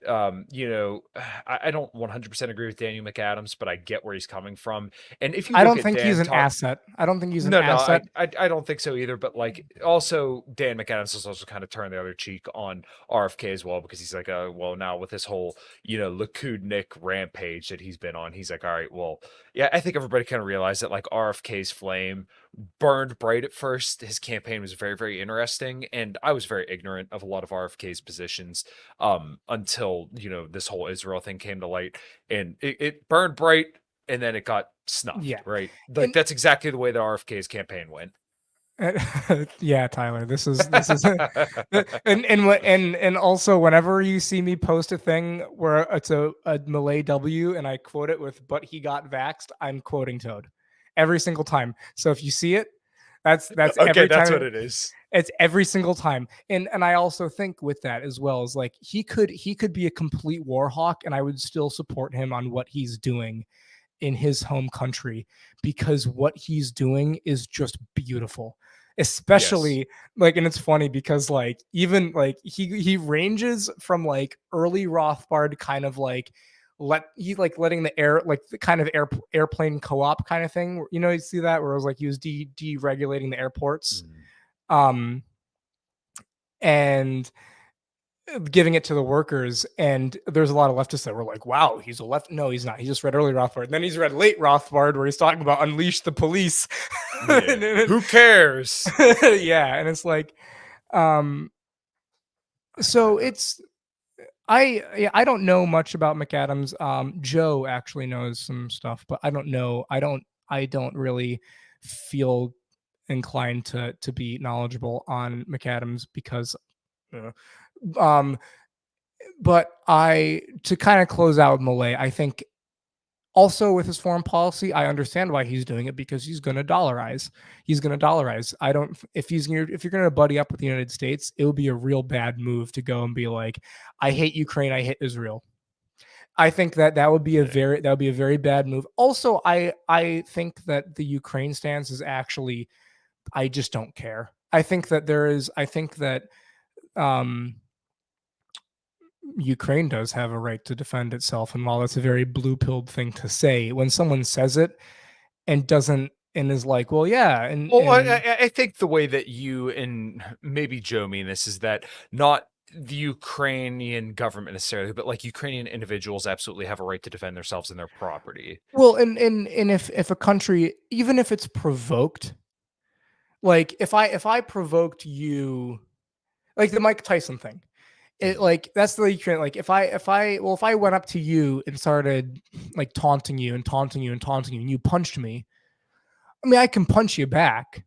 you know, I don't 100% agree with Daniel McAdams, but I get where he's coming from. And if you I look don't at think he's Dan an talk, asset. I don't think he's an no, no, asset. I don't think so either. But like, also Dan McAdams has also kind of turned the other cheek on RFK as well, because he's like, well, now with this whole, you know, Likud rampage that he's been on, he's like, all right, well, yeah, I think everybody kind of realized that like RFK's flame burned bright at first. His campaign was very, very interesting, and I was very ignorant of a lot of RFK's positions until, you know, this whole Israel thing came to light, and it burned bright, and then it got snuffed, Yeah. right? Like And that's exactly the way the RFK's campaign went. yeah, Tyler, this is and also whenever you see me post a thing where it's a Malay W and I quote it with "but he got vaxxed," I'm quoting Toad every single time. So if you see it, that's Okay, every that's time. what it is. It's every single time. And I also think with that as well is like he could be a complete war hawk and I would still support him on what he's doing in his home country, because what he's doing is just beautiful. Yes. Especially like, and it's funny because like even like he ranges from like early Rothbard kind of like letting the air, like the kind of airplane co-op kind of thing. You know, you see that where it was like he was deregulating the airports. Mm. Um and giving it to the workers. And there's a lot of leftists that were like, wow, he's a left. No, he's not. He just read early Rothbard. And then he's read late Rothbard where he's talking about unleash the police. Yeah. Who cares? Yeah. And it's like, so it's, I don't know much about McAdams. Joe actually knows some stuff, but I don't know. I don't really feel inclined to be knowledgeable on McAdams because, um, but to kind of close out with Malay, I think also with his foreign policy, I understand why he's doing it because he's going to dollarize. He's going to dollarize. I don't, if you're going to buddy up with the United States, it would be a real bad move to go and be like, I hate Ukraine, I hate Israel. I think that would be a very bad move. Also, I think that the Ukraine stance is actually, I just don't care. I think that um Ukraine does have a right to defend itself. And while that's a very blue pilled thing to say, when someone says it and doesn't and is like, well, yeah, Well, and I think the way that you and maybe Joe mean this is that not the Ukrainian government necessarily, but like Ukrainian individuals absolutely have a right to defend themselves and their property. well, and if a country, even if it's provoked, like if I provoked you, like the Mike Tyson thing, it Mhm. like that's the Ukraine. Like if I went up to you and started like taunting you and taunting you and taunting you, and you punched me, I mean, I can punch you back.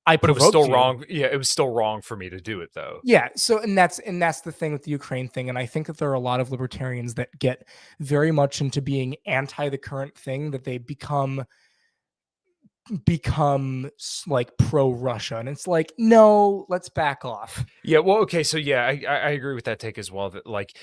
I But it was provoked still you. wrong. Yeah, it was still wrong for me to do it though. Yeah. So, and that's the thing with the Ukraine thing. And I think that there are a lot of libertarians that get very much into being anti the current thing, that they become like pro Russia, and it's like, no, let's back off. Yeah, well, okay, so yeah, I agree with that take as well. That like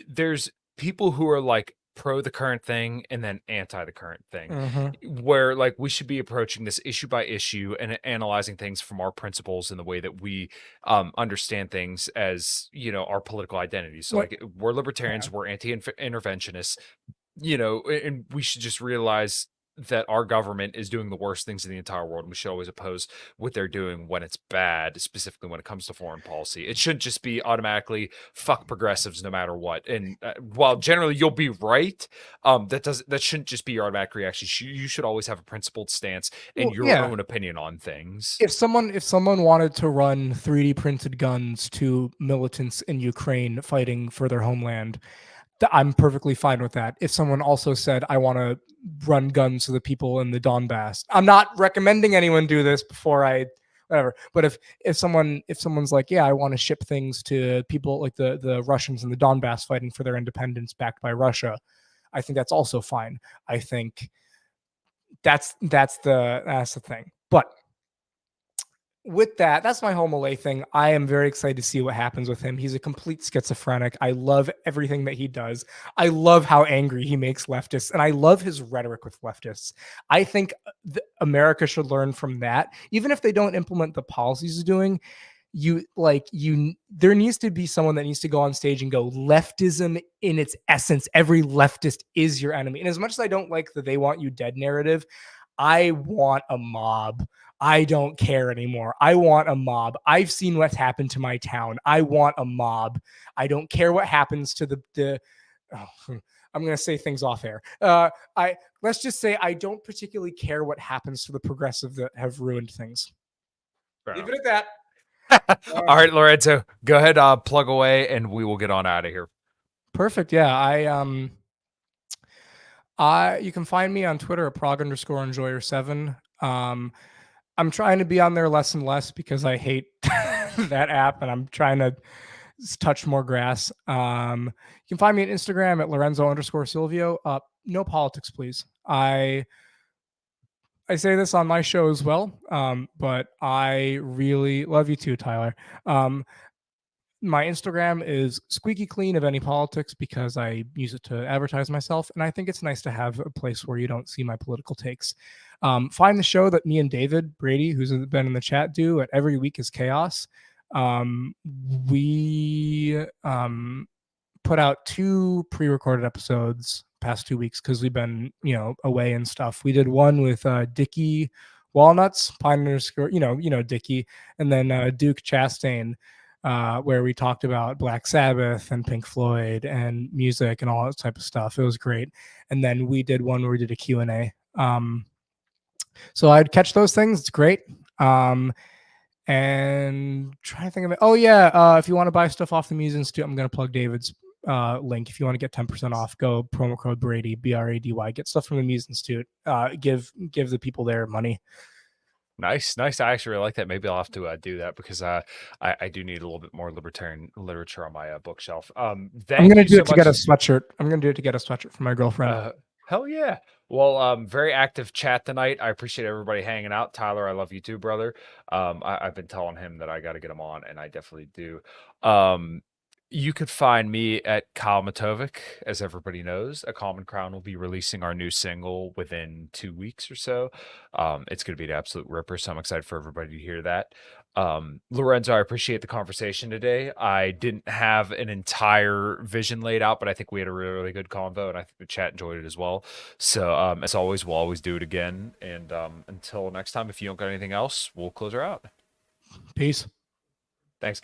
there's people who are like pro the current thing and then anti the current thing, Mm-hmm. where like we should be approaching this issue by issue and analyzing things from our principles and the way that we understand things as, you know, our political identities. So What? like we're Yeah. libertarians, we're anti-interventionists, you know, and we should just realize that our government is doing the worst things in the entire world. And we should always oppose what they're doing when it's bad, specifically when it comes to foreign policy. It shouldn't just be automatically fuck progressives no matter what. And while generally you'll be right, that shouldn't just be your automatic reaction. You should always have a principled stance and Well, your yeah. own opinion on things. If someone wanted to run 3D printed guns to militants in Ukraine fighting for their homeland, I'm perfectly fine with that. If someone also said, I want to run guns to the people in the Donbass, I'm not recommending anyone do this before I, whatever. But if someone's like, yeah, I want to ship things to people like the Russians in the Donbass fighting for their independence backed by Russia, I think that's also fine. I think that's the thing. But with that, that's my home away thing. I am very excited to see what happens with him. He's a complete schizophrenic. I love everything that he does. I love how angry he makes leftists, and I love his rhetoric with leftists. I think America should learn from that, even if they don't implement the policies he's doing. There needs to be someone that needs to go on stage and go, leftism in its essence, every leftist is your enemy. And as much as I don't like the they want you dead narrative, I want a mob. I don't care anymore. I want a mob. I've seen what's happened to my town. I want a mob. I don't care what happens to the oh, I'm going to say things off air. Let's just say I don't particularly care what happens to the progressive that have ruined things. Leave it at that. All right, Lorenzo, go ahead, plug away, and we will get on out of here. Perfect. Yeah, you can find me on Twitter at prog_enjoyer7. I'm trying to be on there less and less because I hate that app, and I'm trying to touch more grass. You can find me on Instagram at Lorenzo_Silvio. No politics, please. I say this on my show as well, but I really love you too, Tyler. My Instagram is squeaky clean of any politics because I use it to advertise myself, and I think it's nice to have a place where you don't see my political takes. Find the show that me and David Brady, who's been in the chat, do at Every Week is Chaos. We put out 2 pre-recorded episodes past 2 weeks because we've been away and stuff. We did one with Dickie Walnuts, Pioneer, Dickie, and then Duke Chastain, where we talked about Black Sabbath and Pink Floyd and music and all that type of stuff. It was great. And then we did one where we did a Q&A. So I'd catch those things. It's great. And try to think of it. Oh yeah. If you want to buy stuff off the Muse Institute, I'm going to plug David's link. If you want to get 10% off, go promo code Brady, Brady. Get stuff from the Muse Institute. Give the people there money. Nice. I actually really like that. Maybe I'll have to do that because I do need a little bit more libertarian literature on my bookshelf. I'm gonna do it to get a sweatshirt. I'm gonna do it to get a sweatshirt for my girlfriend. Hell yeah. Well, very active chat tonight. I appreciate everybody hanging out. Tyler, I love you too, brother. I've been telling him that I got to get him on, and I definitely do. You could find me at Kyle Matovic, as everybody knows. A Common Crown will be releasing our new single within 2 weeks or so. It's going to be an absolute ripper, so I'm excited for everybody to hear that. Lorenzo, I appreciate the conversation today. I didn't have an entire vision laid out, but I think we had a really, really good convo, and I think the chat enjoyed it as well. So, as always, we'll always do it again. And until next time, if you don't got anything else, we'll close her out. Peace.